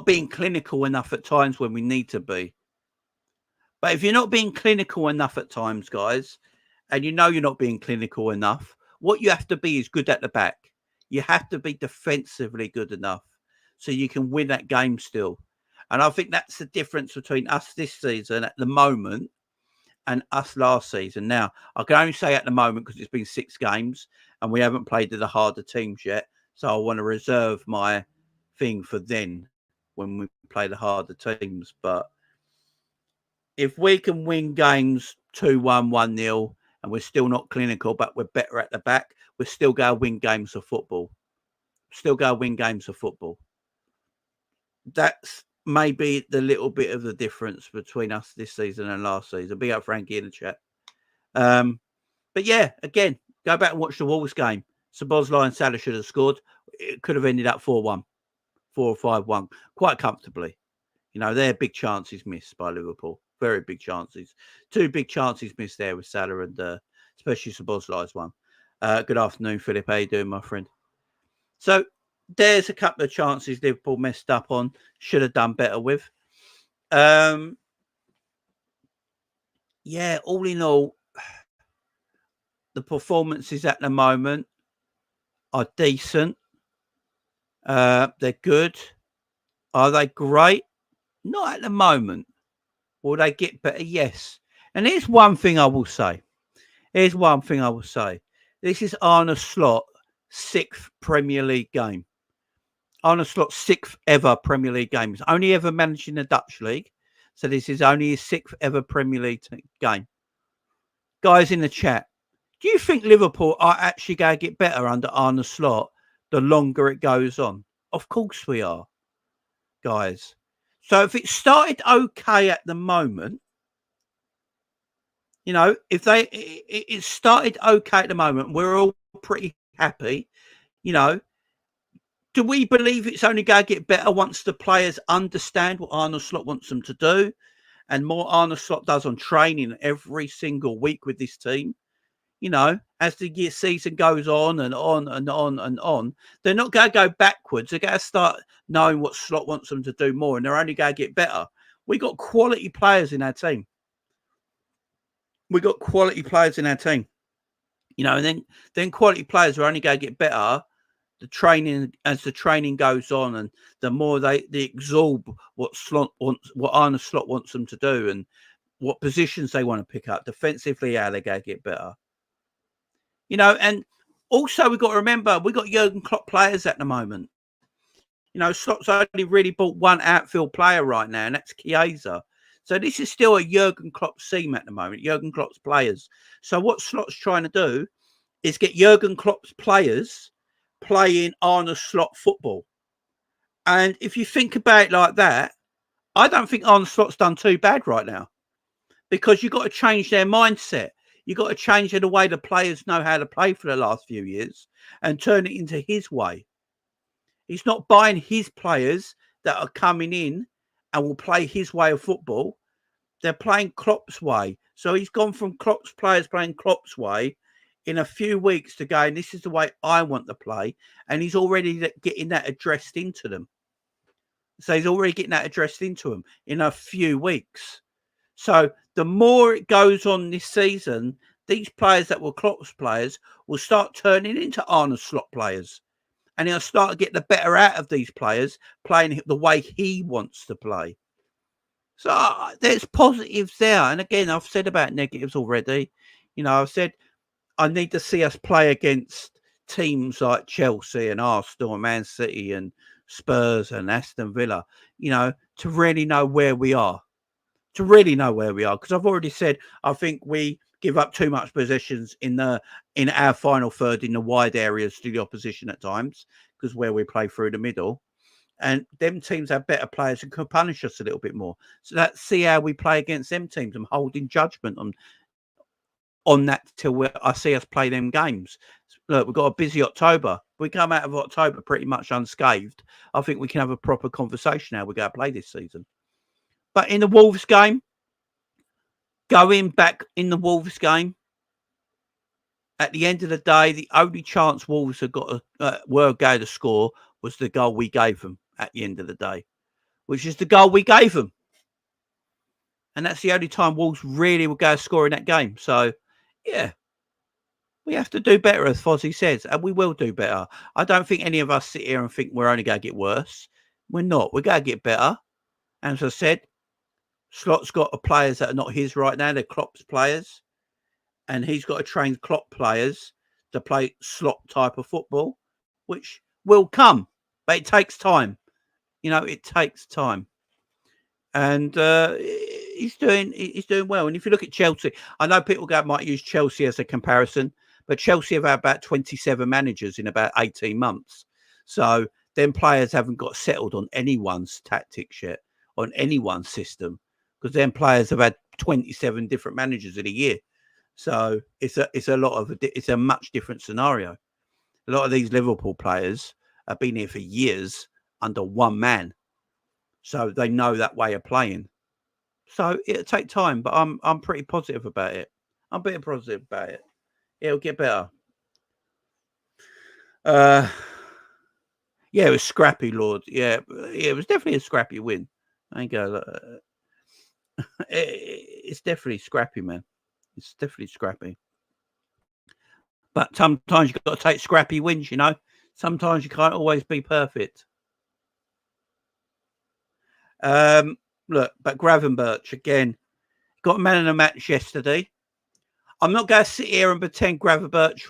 being clinical enough at times when we need to be. But if you're not being clinical enough at times, guys, and you know you're not being clinical enough, what you have to be is good at the back. You have to be defensively good enough so you can win that game still. And I think that's the difference between us this season at the moment and us last season. Now, I can only say at the moment because it's been 6 games and we haven't played the harder teams yet. So I want to reserve my thing for then when we play the harder teams. But if we can win games 2-1, 1-0, and we're still not clinical, but we're better at the back, we're still going to win games of football. Still going to win games of football. That's maybe the little bit of the difference between us this season and last season. Big up Frankie in the chat. But yeah, again, go back and watch the Wolves game. Szoboszlai and Salah should have scored. It could have ended up 4-1, 4 or 5-1, quite comfortably. You know, they're big chances missed by Liverpool. Very big chances. 2 big chances missed there with Salah and especially Szoboszlai's one. Good afternoon, Philip. How you doing, my friend? So there's a couple of chances Liverpool messed up on. Should have done better with. Yeah, all in all, the performances at the moment are decent. They're good. Are they great? Not at the moment. Will they get better? Yes. And here's one thing I will say. This is Arne Slot, 6th Premier League game. Arne Slot's 6th ever Premier League game. He's only ever managed in the Dutch League. So this is only his 6th ever Premier League game. Guys in the chat, do you think Liverpool are actually going to get better under Arne Slot the longer it goes on? Of course we are, guys. So if it started okay at the moment, you know, if it started okay at the moment, we're all pretty happy. You know, do we believe it's only going to get better once the players understand what Arne Slot wants them to do, and more Arne Slot does on training every single week with this team? You know, as the season goes on and on and on and on, they're not going to go backwards. They're going to start knowing what Slot wants them to do more, and they're only going to get better. We got quality players in our team. You know, and then quality players are only going to get better. The training, as the training goes on, and the more they absorb what Slot wants, what Arne Slot wants them to do, and what positions they want to pick up defensively, how they're going to get better. You know, and also we've got to remember, we've got Jurgen Klopp players at the moment. You know, Slot's only really bought one outfield player right now, and that's Chiesa. So this is still a Jurgen Klopp team at the moment, Jurgen Klopp's players. So what Slot's trying to do is get Jurgen Klopp's players playing Arne Slot football. And if you think about it like that, I don't think Arne Slot's done too bad right now, because you've got to change their mindset. You've got to change the way the players know how to play for the last few years and turn it into his way. He's not buying his players that are coming in and will play his way of football. They're playing Klopp's way. So he's gone from Klopp's players playing Klopp's way in a few weeks to going, this is the way I want to play. And he's already getting that addressed into them. So he's already getting that addressed into them in a few weeks. So the more it goes on this season, these players that were Klopp's players will start turning into Arne Slot players. And he'll start to get the better out of these players, playing the way he wants to play. So there's positives there. And again, I've said about negatives already. You know, I've said I need to see us play against teams like Chelsea and Arsenal and Man City and Spurs and Aston Villa, you know, to really know where we are. Because I've already said I think we give up too much possessions in our final third in the wide areas to the opposition at times, because where we play through the middle, and them teams have better players and can punish us a little bit more. So let's see how we play against them teams. I'm holding judgment on that till I see us play them games. Look, we've got a busy October. If we come out of October pretty much unscathed, I think we can have a proper conversation how we're going to play this season. But in the Wolves game, going back in the Wolves game, at the end of the day, the only chance Wolves have got were going to score was the goal we gave them at the end of the day, which is the goal we gave them. And that's the only time Wolves really will go score in that game. So, yeah, we have to do better, as Fozzie says, and we will do better. I don't think any of us sit here and think we're only going to get worse. We're not. We're going to get better. And as I said, Slot's got players that are not his right now. They're Klopp's players. And he's got to train Klopp players to play Slot type of football, which will come. But it takes time. You know, it takes time. And he's doing well. And if you look at Chelsea, I know people might use Chelsea as a comparison, but Chelsea have had about 27 managers in about 18 months. So them players haven't got settled on anyone's tactics yet, on anyone's system, because them players have had 27 different managers in a year. So it's a much different scenario. A lot of these Liverpool players have been here for years under one man, so they know that way of playing. So it'll take time, but I'm pretty positive about it. I'm pretty positive about it. It'll get better. Yeah, it was scrappy, Lord. Yeah, it was definitely a scrappy win. I ain't go. It's definitely scrappy, man. It's definitely scrappy. But sometimes you've got to take scrappy wins, you know. Sometimes you can't always be perfect. Look, but Gravenberch again got a man of the match yesterday. I'm not going to sit here and pretend Gravenberch.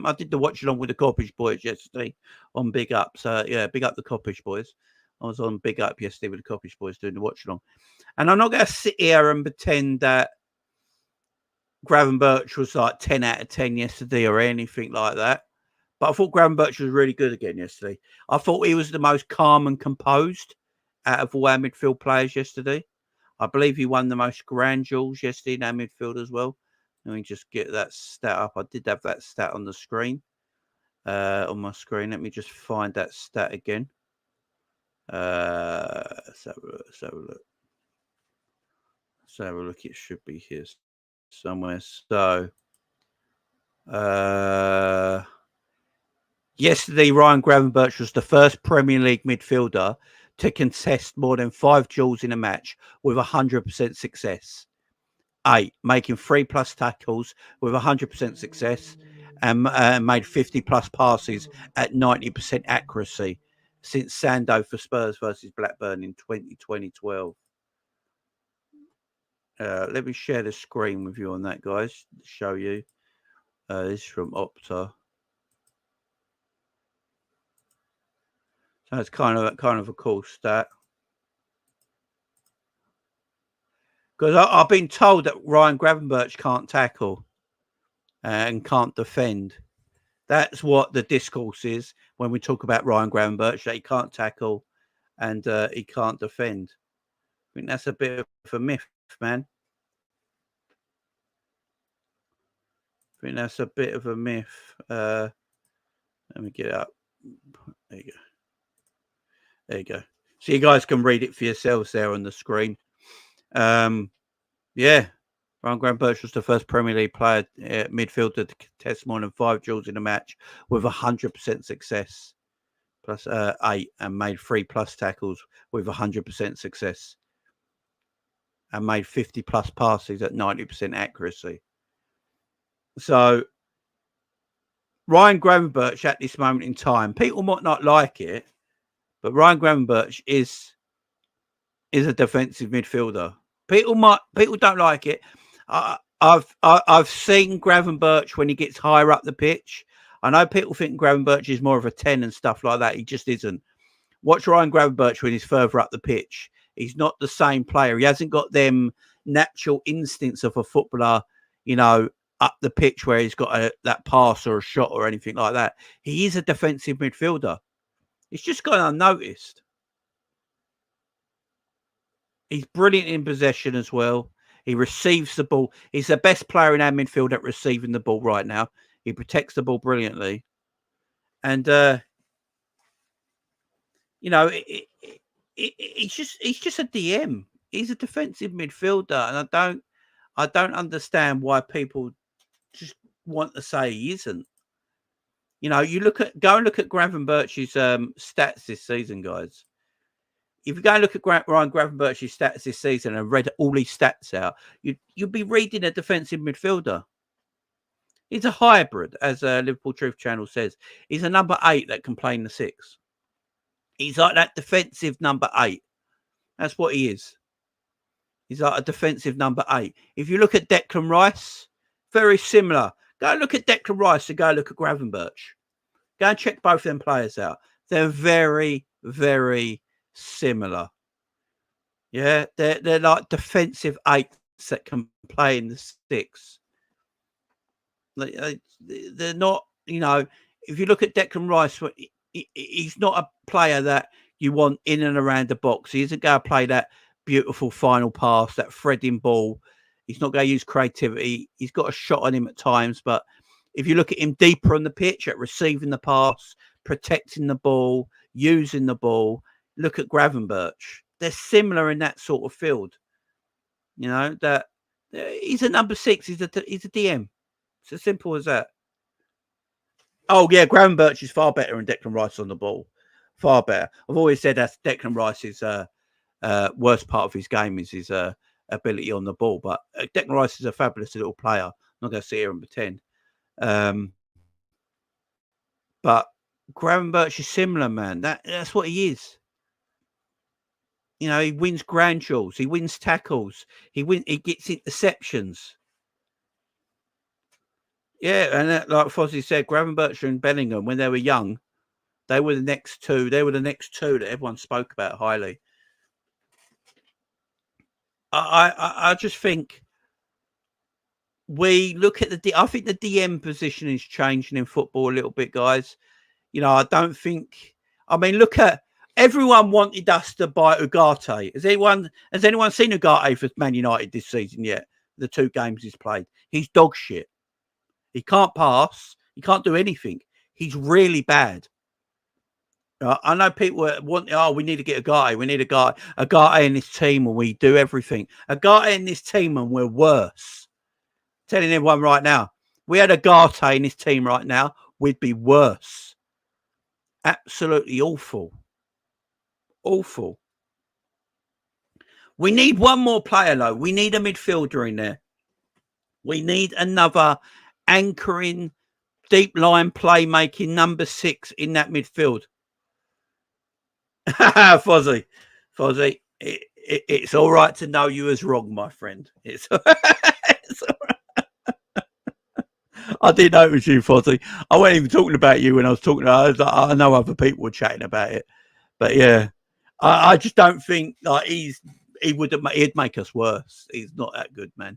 I did the watch along with the Coppish boys yesterday on Big Up. So yeah, big up the Coppish boys. I was on Big Up yesterday with the Coppish boys doing the watch along, and I'm not going to sit here and pretend that Gravenberch was like 10 out of 10 yesterday or anything like that. But I thought Gravenberch was really good again yesterday. I thought he was the most calm and composed out of all our midfield players yesterday. I believe he won the most grand duels yesterday in our midfield as well. Let me just get that stat up. I did have that stat on the screen, on my screen. Let me just find that stat again. Let's have a look. It should be here somewhere. So, yesterday, Ryan Gravenberch was the first Premier League midfielder to contest more than 5 duels in a match with 100% success. 8, making 3+ tackles with 100% success, and made 50+ passes at 90% accuracy since Sando for Spurs versus Blackburn in 2012. Let me share the screen with you on that, guys. Show you. This is from Opta. So it's kind of a cool stat. Because I've been told that Ryan Gravenberch can't tackle and can't defend. That's what the discourse is when we talk about Ryan Gravenberch, that he can't tackle and he can't defend. think that's a bit of a myth, man. I think that's a bit of a myth. Let me get it up. There you go. There you go. So you guys can read it for yourselves there on the screen. Yeah. Ryan Gravenberch was the first Premier League player midfielder to contest more than 5 duels in a match with 100% success, plus 8, and made 3+ tackles with 100% success, and made 50+ passes at 90% accuracy. So Ryan Gravenberch at this moment in time, people might not like it, but Ryan Gravenberch is a defensive midfielder. People don't like it. I've seen Gravenberch when he gets higher up the pitch. I know people think Gravenberch is more of a 10 and stuff like that. He just isn't. Watch Ryan Gravenberch when he's further up the pitch. He's not the same player. He hasn't got them natural instincts of a footballer, up the pitch where he's got that pass or a shot or anything like that. He is a defensive midfielder. He's just gone unnoticed. He's brilliant in possession as well. He receives the ball. He's the best player in our midfield at receiving the ball right now. He protects the ball brilliantly. And, he's just a DM. He's a defensive midfielder. And I don't understand why people just want to say he isn't. You know, go and look at Gravenberch's stats this season, guys. If you go and look at Ryan Gravenberch's stats this season and read all his stats out, you'd be reading a defensive midfielder. He's a hybrid, as Liverpool Truth Channel says. He's a number 8 that can play in the 6. He's like that defensive number 8. That's what he is. He's like a defensive number 8. If you look at Declan Rice, very similar. Go and look at Declan Rice and go look at Gravenberch. Go and check both of them players out. They're very, very similar. Yeah, they're like defensive 8s that can play in the 6. They're not, if you look at Declan Rice, he's not a player that you want in and around the box. He isn't going to play that beautiful final pass, that threading ball. He's not going to use creativity. He's got a shot on him at times, but if you look at him deeper on the pitch at receiving the pass, protecting the ball, using the ball, look at Gravenberch. They're similar in that sort of field. That he's a number 6. He's a DM. It's as simple as that. Oh, yeah, Gravenberch is far better than Declan Rice on the ball. Far better. I've always said that Declan Rice's worst part of his game is his ability on the ball. But Declan Rice is a fabulous little player. I'm not going to sit here and pretend. But Gravenberch is similar, man. That's what he is. He wins grand duels. He wins tackles. He gets interceptions. Yeah, and like Fozzie said, Gravenberch and Bellingham, when they were young, they were the next two. They were the next two that everyone spoke about highly. I just think we look at I think the DM position is changing in football a little bit, guys. I don't think. I mean, look at everyone wanted us to buy Ugarte. Has anyone seen Ugarte for Man United this season yet? The 2 games he's played, he's dog shit. He can't pass. He can't do anything. He's really bad. I know people want, we need to get a guy. We need a guy in this team and we do everything. A guy in this team and we're worse. I'm telling everyone right now, we had a Ugarte in this team right now, we'd be worse. Absolutely awful. Awful. We need one more player, though. We need a midfielder in there. We need another anchoring, deep line playmaking number 6 in that midfield. Fozzie, it's all right to know you was wrong, my friend. It's all right. I didn't know it was you, Fozzie. I wasn't even talking about you when I was talking. I know other people were chatting about it, but yeah, I just don't think like he'd make us worse. He's not that good, man.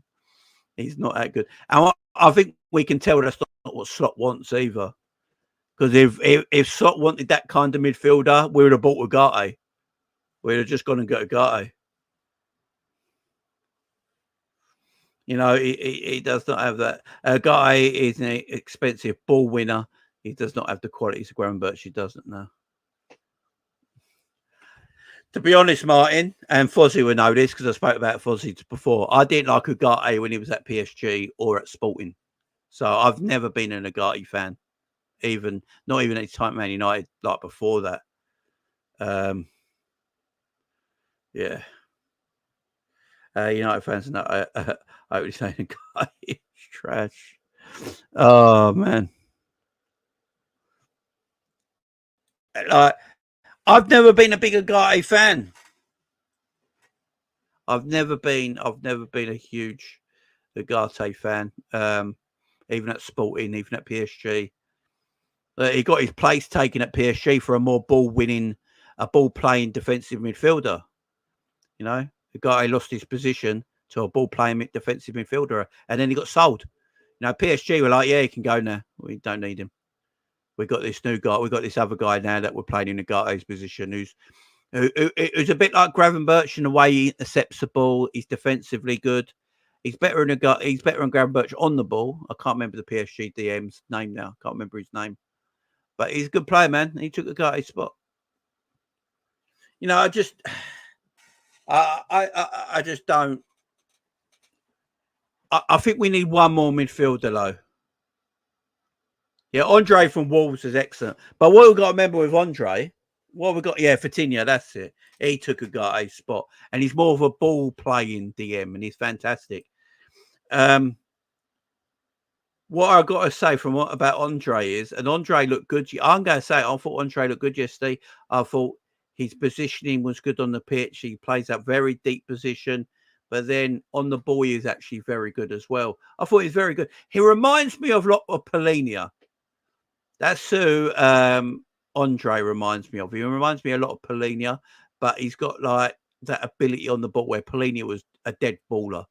He's not that good, and I think we can tell that's not what Slot wants either. Because if Slot wanted that kind of midfielder, we would have bought Ugarte. We'd have just gone and got Ugarte. He does not have that. A guy is an expensive ball winner. He does not have the qualities of Gravenberch. He doesn't know. To be honest, Martin, and Fozzie will know this because I spoke about Fozzie before. I didn't like Ugarte when he was at PSG or at Sporting. So I've never been an Ugarte fan, not even at his time at Man United, like before that. Yeah. United fans know I was saying Ugarte is trash. Oh man. Like, I've never been a big Ugarte fan. I've never been a huge Ugarte fan. Even at Sporting, even at PSG. He got his place taken at PSG for a more ball-playing defensive midfielder. The guy lost his position to a ball-playing defensive midfielder, and then he got sold. PSG were like, yeah, he can go now. We don't need him. We got this new guy. We got this other guy now that we're playing in Ugarte's position who's a bit like Gravenberch in the way he intercepts the ball. He's defensively good. He's better than Gravenberch on the ball. I can't remember the PSG DM's name now. I can't remember his name. But he's a good player, man. He took Ugarte's spot. I just don't. I think we need one more midfielder, though. Yeah, Andre from Wolves is excellent. But what we've got to remember with Andre, Fatinha, that's it. He took Ugarte's spot. And he's more of a ball-playing DM, and he's fantastic. What I've got to say about Andre is, and Andre looked good. I'm going to say, I thought Andre looked good yesterday. I thought his positioning was good on the pitch. He plays that very deep position. But then on the ball, he's actually very good as well. I thought he's very good. He reminds me of a lot of Polina. That's who Andre reminds me of. He reminds me a lot of Polina, but he's got like that ability on the ball where Polina was a dead baller.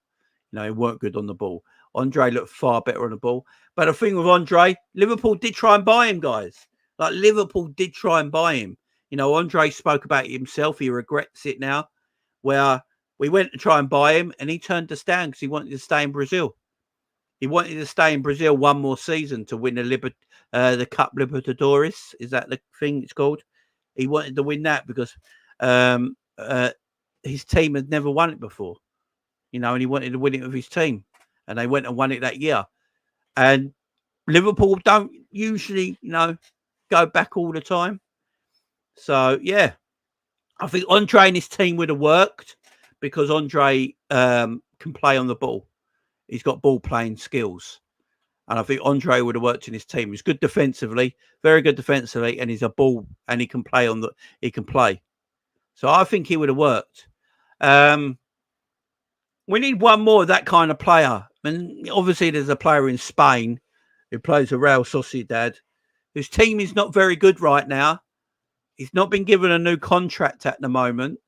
He weren't good on the ball. Andre looked far better on the ball. But the thing with Andre, Liverpool did try and buy him, guys. Like, Liverpool did try and buy him. Andre spoke about it himself. He regrets it now, where we went to try and buy him, and he turned us down because he wanted to stay in Brazil. He wanted to stay in Brazil one more season to win the Cup Libertadores. Is that the thing it's called? He wanted to win that because his team had never won it before. And he wanted to win it with his team. And they went and won it that year. And Liverpool don't usually, go back all the time. So, yeah. I think Andre and his team would have worked because Andre can play on the ball. He's got ball-playing skills. And I think Andre would have worked in his team. He's good defensively, very good defensively, and he's a ball, and he can play he can play. So I think he would have worked. We need one more of that kind of player. And obviously there's a player in Spain who plays for Real Sociedad, whose team is not very good right now. He's not been given a new contract at the moment.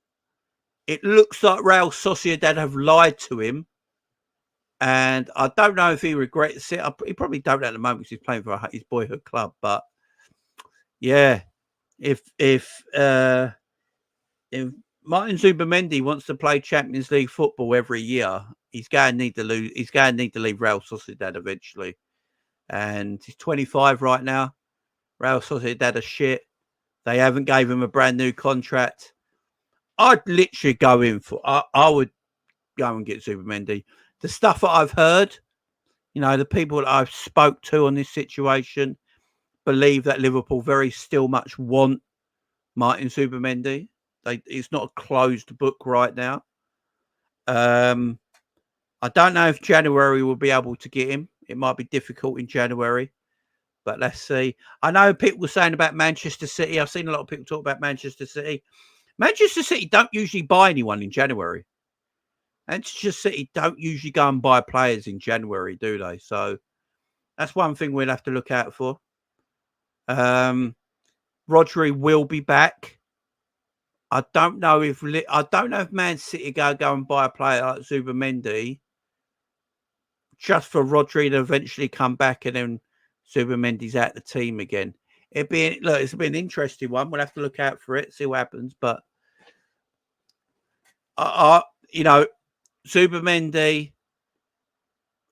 It looks like Real Sociedad have lied to him. And I don't know if he regrets it. He probably don't at the moment because he's playing for his boyhood club. But yeah, if Martin Zubimendi wants to play Champions League football every year, he's going to need to lose. He's going to need to leave Real Sociedad eventually. And he's 25 right now. Real Sociedad are shit. They haven't gave him a brand new contract. I'd literally go in for. I would go and get Zubimendi. The stuff that I've heard, the people that I've spoke to on this situation believe that Liverpool very still much want Martin Zubimendi. It's not a closed book right now. I don't know if January will be able to get him. It might be difficult in January, but let's see. I know people were saying about Manchester City. I've seen a lot of people talk about Manchester City. Manchester City don't usually buy anyone in January. Manchester City don't usually go and buy players in January, do they? So that's one thing we'll have to look out for. Rodri will be back. I don't know if Man City go and buy a player like Zubimendi just for Rodri to eventually come back and then Zubimendi's out the team again. It's been an interesting one. We'll have to look out for it, see what happens. But Zubimendi,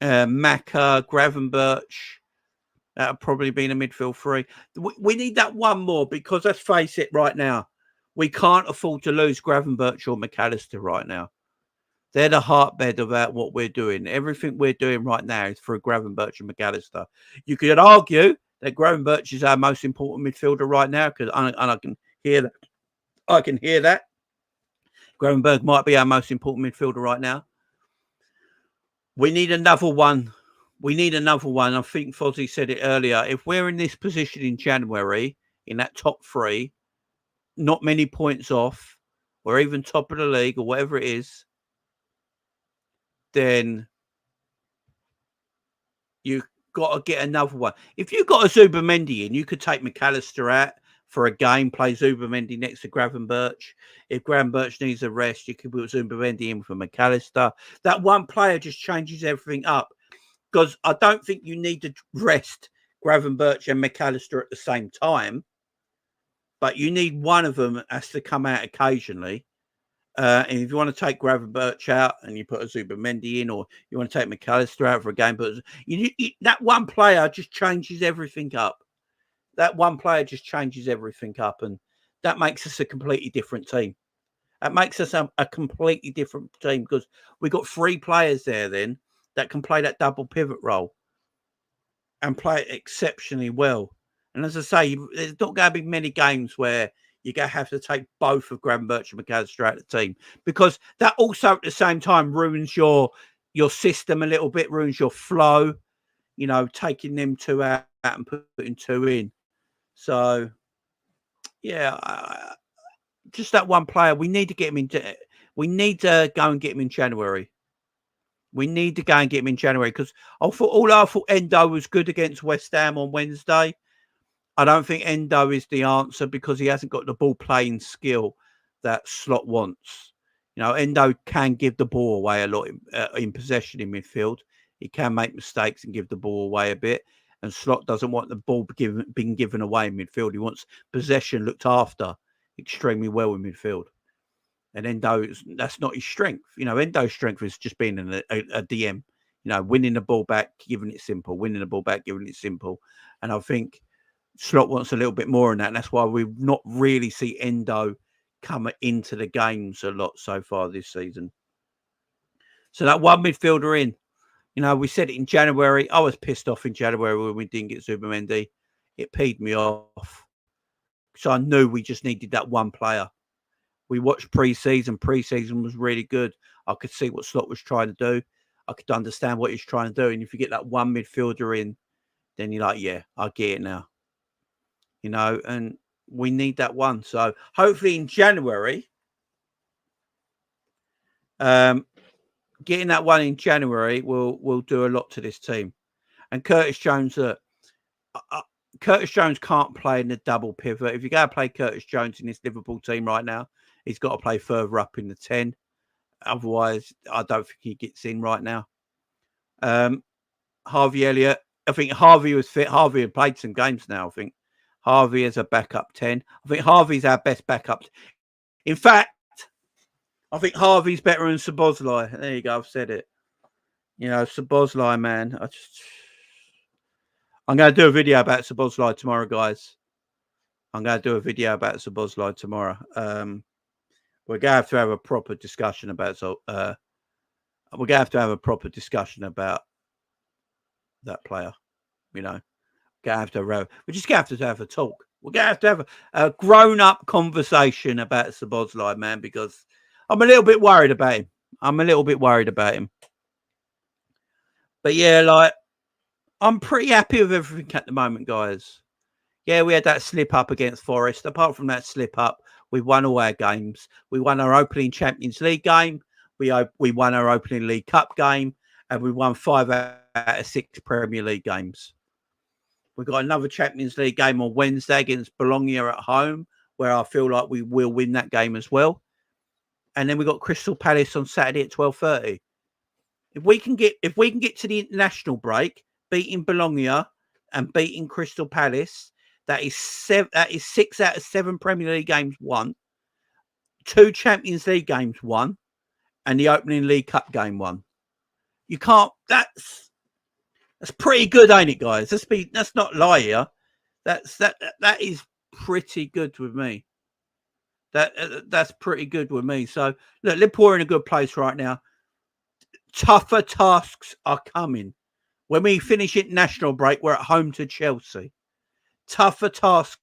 Macca, Gravenberch. That'll probably be in a midfield three. We need that one more because let's face it right now. We can't afford to lose Gravenberch or Mac Allister right now. They're the heartbed of what we're doing. Everything we're doing right now is through Gravenberch and Mac Allister. You could argue that Gravenberch is our most important midfielder right now because I can hear that. I can hear that. Gravenberch might be our most important midfielder right now. We need another one. We need another one. I think Fozzie said it earlier. If we're in this position in January, in that top three, not many points off, or even top of the league, or whatever it is, then you got to get another one. If you got a Zubimendi in, you could take Mac Allister out for a game, play Zubimendi next to Gravenberch. If Gravenberch needs a rest, you could put Zubimendi in for Mac Allister. That one player just changes everything up. Because I don't think you need to rest Gravenberch and Mac Allister at the same time. But you need one of them has to come out occasionally. And if you want to take Gravenberch out and you put a Zubimendi in, or you want to take Mac Allister out for a game, but that one player just changes everything up. That one player just changes everything up. And that makes us a completely different team. That makes us a completely different team because we've got 3 players there then that can play that double pivot role and play it exceptionally well. And as I say, there's not going to be many games where you're going to have to take both of Gravenberch and Mac Allister out of the team because that also at the same time ruins your system a little bit, ruins your flow, taking them 2 out and putting 2 in. So, yeah, just that one player. We need to get him into. We need to go and get him in January. We need to go and get him in January because I thought Endo was good against West Ham on Wednesday. I don't think Endo is the answer because he hasn't got the ball playing skill that Slot wants. Endo can give the ball away a lot in possession in midfield. He can make mistakes and give the ball away a bit. And Slot doesn't want the ball being given away in midfield. He wants possession looked after extremely well in midfield. And Endo, that's not his strength. Endo's strength is just being a DM, winning the ball back, giving it simple, winning the ball back, giving it simple. And I think Slot wants a little bit more in that. And that's why we've not really see Endo come into the games a lot so far this season. So that one midfielder in, we said it in January. I was pissed off in January when we didn't get Zubimendi. It peed me off. So I knew we just needed that one player. We watched pre-season. Pre-season was really good. I could see what Slot was trying to do. I could understand what he's trying to do. And if you get that one midfielder in, then you're like, yeah, I get it now. And we need that one. So hopefully in January, getting that one in January will do a lot to this team. And Curtis Jones, Curtis Jones can't play in the double pivot. If you go to play Curtis Jones in this Liverpool team right now, he's got to play further up in the 10. Otherwise, I don't think he gets in right now. Harvey Elliott, I think Harvey was fit. Harvey had played some games now, I think. Harvey is a backup 10. I think Harvey's our best backup. In fact, I think Harvey's better than Szoboszlai. There you go. I've said it. Szoboszlai, man. I'm going to do a video about Szoboszlai tomorrow, guys. I'm going to do a video about Szoboszlai tomorrow. We're going to have a proper discussion about we're going to have a proper discussion about that player. We're just going to have a talk. We're going to have a grown-up conversation about Szoboszlai, man, because I'm a little bit worried about him. But yeah, I'm pretty happy with everything at the moment, guys. Yeah, we had that slip up against Forest. Apart from that slip up, we won all our games. We won our opening Champions League game. We won our opening League Cup game. And we won 5 out of 6 Premier League games. We've got another Champions League game on Wednesday against Bologna at home, where I feel like we will win that game as well. And then we've got Crystal Palace on Saturday at 12:30. If we can get to the international break, beating Bologna and beating Crystal Palace, that is 6 out of 7 Premier League games won, 2 Champions League games won, and the opening League Cup game won. You can't. That's That's pretty good, ain't it, guys? Let's not lie here. That is pretty good with me. That's pretty good with me. So look, Liverpool are in a good place right now. Tougher tasks are coming. When we finish international break, we're at home to Chelsea. Tougher tasks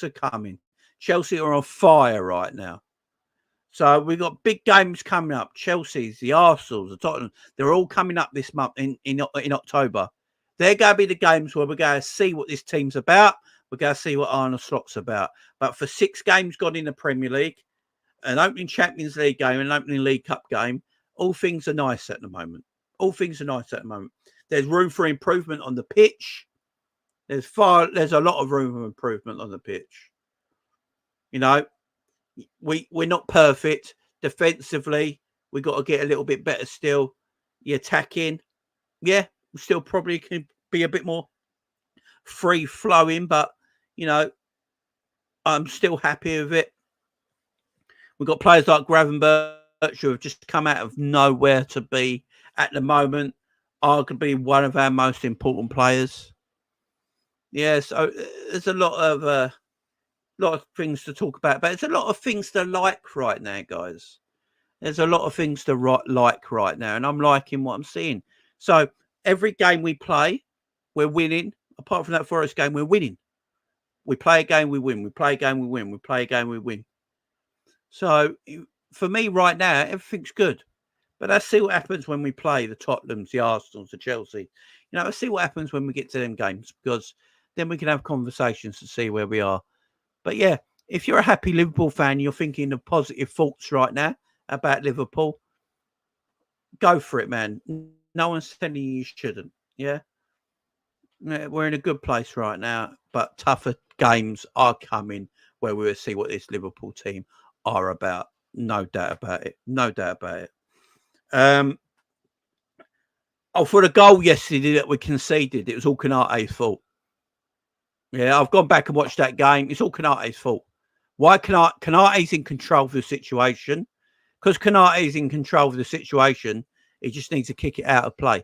are coming. Chelsea are on fire right now. So we've got big games coming up. Chelsea's, the Arsenals, the Tottenham. They're all coming up this month in October. They're going to be the games where we're going to see what this team's about. We're going to see what Arne Slot's about. But for 6 games gone in the Premier League, an opening Champions League game, an opening League Cup game, all things are nice at the moment. All things are nice at the moment. There's room for improvement on the pitch. There's a lot of room for improvement on the pitch. You know, we're not perfect. Defensively, we got to get a little bit better still. The attacking, yeah, we still probably can be a bit more free flowing, but you know, I'm still happy with it. We've got players like Gravenberch who have just come out of nowhere to be at the moment arguably one of our most important players. Yeah, so there's a lot of things to talk about, but it's a lot of things to like right now, guys. There's a lot of things to like right now, and I'm liking what I'm seeing. So every game we play, we're winning. Apart from that Forest game, we're winning. We play a game, we win. We play a game, we win. We play a game, we win. So for me right now, everything's good. But let's see what happens when we play the Tottenhams, the Arsenals, the Chelsea. You know, let's see what happens when we get to them games, because then we can have conversations to see where we are. But yeah, if you're a happy Liverpool fan, you're thinking of positive thoughts right now about Liverpool, go for it, man. No one's telling you shouldn't. Yeah. We're in a good place right now, but tougher games are coming where we will see what this Liverpool team are about. No doubt about it. No doubt about it. For the goal yesterday that we conceded, it was all Konate's fault. Yeah, I've gone back and watched that game. It's all Konate's fault. Why Konate's in control of the situation? Because Konate's in control of the situation, he just needs to kick it out of play.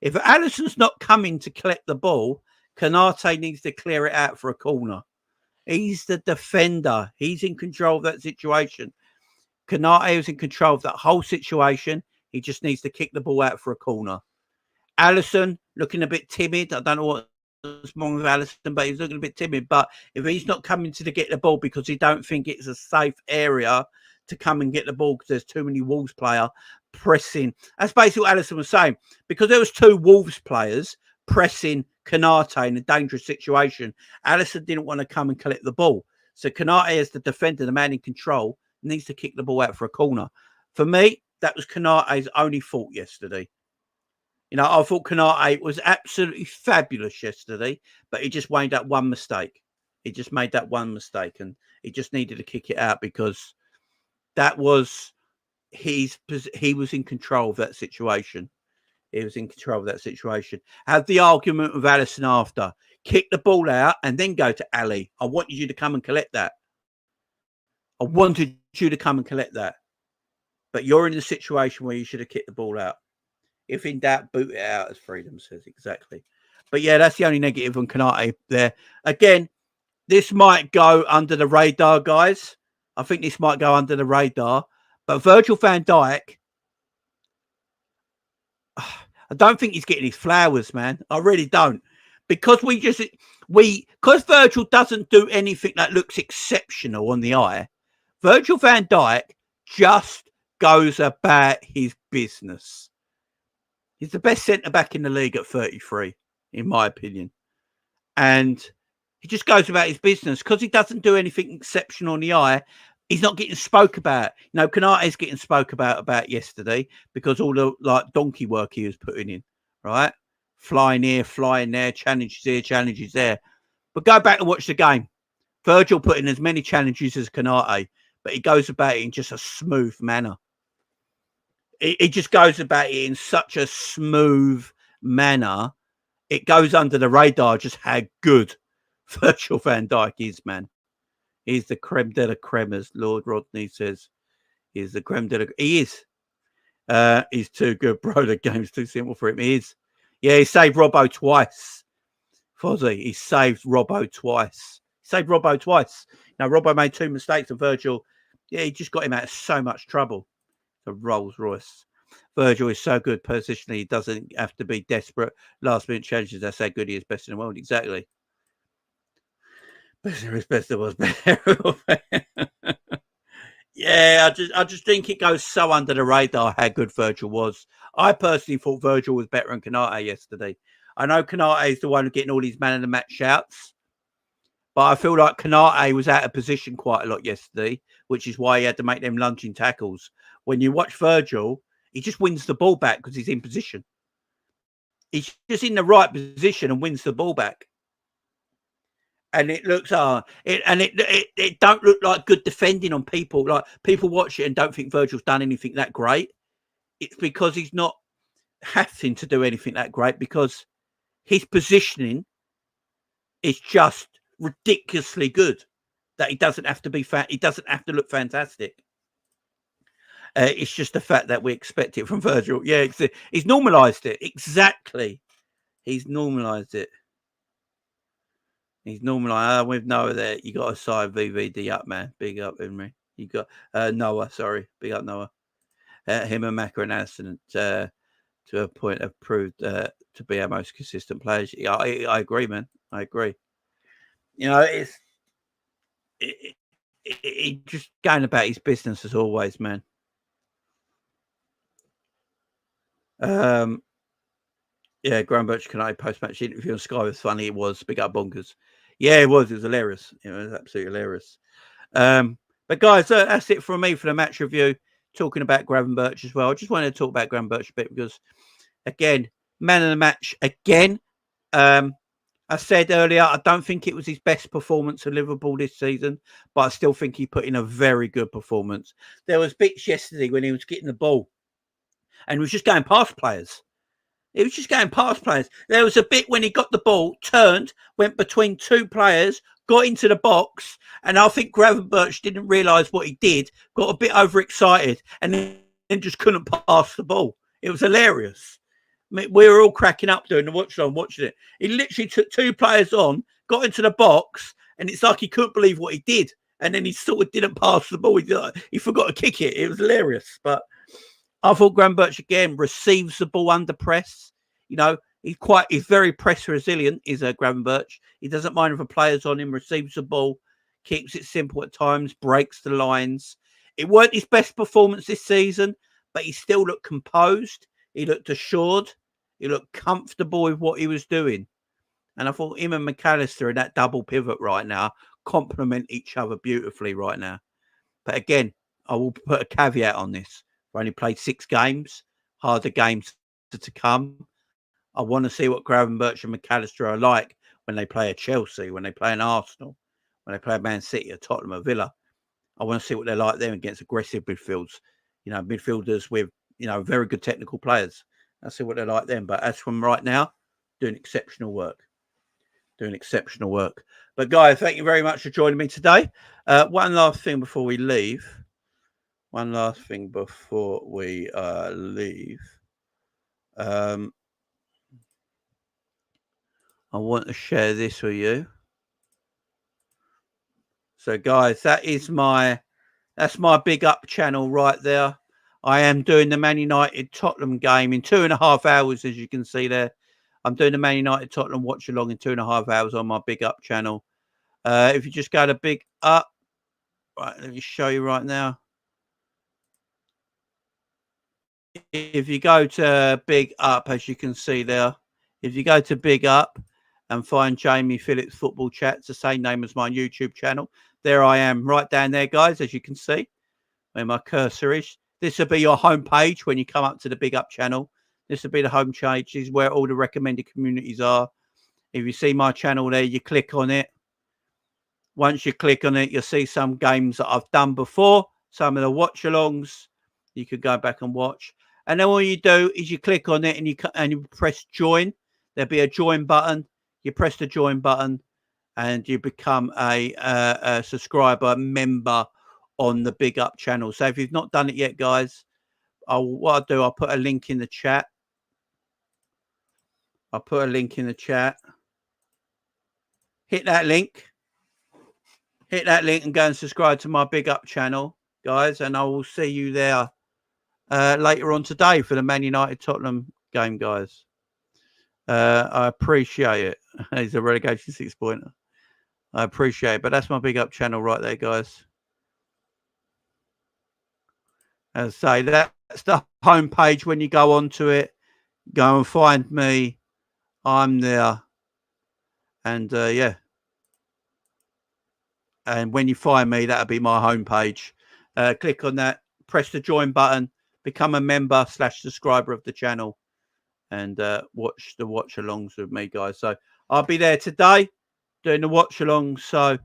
If Alisson's not coming to collect the ball, Konate needs to clear it out for a corner. He's the defender. He's in control of that situation. Konate is in control of that whole situation. He just needs to kick the ball out for a corner. Alisson looking a bit timid. I don't know what's wrong with Alisson, but he's looking a bit timid. But if he's not coming to get the ball because he don't think it's a safe area to come and get the ball because there's too many Wolves player pressing. That's basically what Alisson was saying. Because there was 2 Wolves players pressing Konate in a dangerous situation, Alisson didn't want to come and collect the ball. So Konate, as the defender, the man in control, needs to kick the ball out for a corner. For me, that was Konate's only fault yesterday. You know, I thought Konate was absolutely fabulous yesterday, but he just made that one mistake. He just made that one mistake, and he just needed to kick it out because that was he was in control of that situation. He was in control of that situation. Have the argument with Alisson after. Kick the ball out and then go to Ali. I want you to come and collect that. I wanted you to come and collect that. But you're in the situation where you should have kicked the ball out. If in doubt, boot it out, as Freedom says. Exactly. But yeah, that's the only negative on Konate there. Again, this might go under the radar, guys. I think this might go under the radar. But Virgil van Dijk, I don't think he's getting his flowers, man. I really don't. Because because Virgil doesn't do anything that looks exceptional on the eye, Virgil van Dijk just goes about his business. He's the best centre-back in the league at 33, in my opinion. And he just goes about his business because he doesn't do anything exceptional on the eye. He's not getting spoke about. You know, Konate's getting spoke about yesterday because all the donkey work he was putting in, right? Flying here, flying there, challenges here, challenges there. But go back and watch the game. Virgil put in as many challenges as Konate, but he goes about it in just a smooth manner. He just goes about it in such a smooth manner. It goes under the radar just how good Virgil van Dijk is, man. He's the creme de la creme, as Lord Rodney says. He's the creme de la... He is. He's too good, bro. The game's too simple for him. He is. Yeah, he saved Robbo twice. Fozzie, he saved Robbo twice. Now, Robbo made 2 mistakes, and Virgil, yeah, he just got him out of so much trouble. The Rolls Royce. Virgil is so good positionally, he doesn't have to be desperate. Last minute changes, that's how good he is. Best in the world, exactly. Best there was. Yeah, I just think it goes so under the radar how good Virgil was. I personally thought Virgil was better than Kanate yesterday. I know Kanate is the one getting all these man of the match shouts, but I feel like Kanate was out of position quite a lot yesterday, which is why he had to make them lunging tackles. When you watch Virgil, he just wins the ball back because he's in position. He's just in the right position and wins the ball back. And it looks it don't look like good defending on people. Like people watch it and don't think Virgil's done anything that great. It's because he's not having to do anything that great because his positioning is just ridiculously good. That he doesn't have to be he doesn't have to look fantastic. It's just the fact that we expect it from Virgil. Yeah, he's normalised it exactly. He's normalised it. He's normalised. With Noah there, you got to side VVD up, man. Big up, Henry. You got Noah. Sorry, big up Noah. Him and Mac and Allister to a point have proved to be our most consistent players. I agree, man. I agree. You know, it's just going about his business as always, man. Yeah, Gravenberch Kanate post-match interview on Sky was funny. It was. Big up bonkers. Yeah, it was. It was hilarious. It was absolutely hilarious. But guys, that's it from me for the match review. Talking about Gravenberch as well. I just wanted to talk about Gravenberch a bit because, again, man of the match again. I said earlier, I don't think it was his best performance at Liverpool this season, but I still think he put in a very good performance. There was bits yesterday when he was getting the ball and he was just going past players. He was just going past players. There was a bit when he got the ball, turned, went between 2 players, got into the box, and I think Gravenberch didn't realise what he did, got a bit overexcited, and then just couldn't pass the ball. It was hilarious. I mean, we were all cracking up doing the watch-along, watching it. He literally took 2 players on, got into the box, and it's like he couldn't believe what he did. And then he sort of didn't pass the ball. He forgot to kick it. It was hilarious. But I thought Gravenberch again receives the ball under press. You know, he's very press resilient, is Gravenberch. He doesn't mind if a player's on him, receives the ball, keeps it simple at times, breaks the lines. It weren't his best performance this season, but he still looked composed. He looked assured. He looked comfortable with what he was doing. And I thought him and Mac Allister in that double pivot right now complement each other beautifully right now. But again, I will put a caveat on this. I've only played 6 games, harder games to come. I want to see what Gravenberch and Mac Allister are like when they play a Chelsea, when they play an Arsenal, when they play a Man City, a Tottenham, a Villa. I want to see what they're like there against aggressive midfields. You know, midfielders with, you know, very good technical players. I see what they're like then. But as from right now, doing exceptional work. But guys, thank you very much for joining me today. One last thing before we leave. I want to share this with you. So guys, that's my big up channel right there. I am doing the Man United Tottenham game in 2.5 hours, as you can see there. I'm doing the Man United Tottenham watch along in 2.5 hours on my big up channel. If you just go to big up, right, let me show you right now. If you go to big up, as you can see there, if you go to big up and find Jamie Phillips Football Chat, it's the same name as my YouTube channel. There I am, right down there, guys, as you can see, where my cursor is. This will be your home page when you come up to the big up channel. This will be the home page. This is where all the recommended communities are. If you see my channel there, you click on it. Once you click on it, you'll see some games that I've done before, some of the watch-alongs. You could go back and watch. And then all you do is you click on it and you press join. There'll be a join button. You press the join button and you become a subscriber, member on the Big Up channel. So if you've not done it yet, guys, what I'll do, I'll put a link in the chat. I'll put a link in the chat. Hit that link. Hit that link and go and subscribe to my Big Up channel, guys. And I will see you there later on today for the Man United Tottenham game, guys. I appreciate it. It's a relegation 6-pointer. I appreciate it. But that's my Big Up channel right there, guys. As I say, that's the homepage. When you go onto it, go and find me. I'm there. And yeah. And when you find me, that'll be my homepage. Click on that, press the join button, become a member / subscriber of the channel, and watch the watch alongs with me, guys. So I'll be there today doing the watch along. So if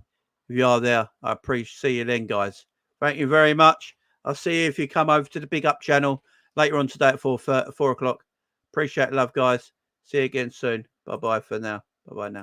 you are there, I appreciate you then, guys. Thank you very much. I'll see you if you come over to the Big Up channel later on today at 4 o'clock. Appreciate it, love, guys. See you again soon. Bye-bye for now. Bye-bye now.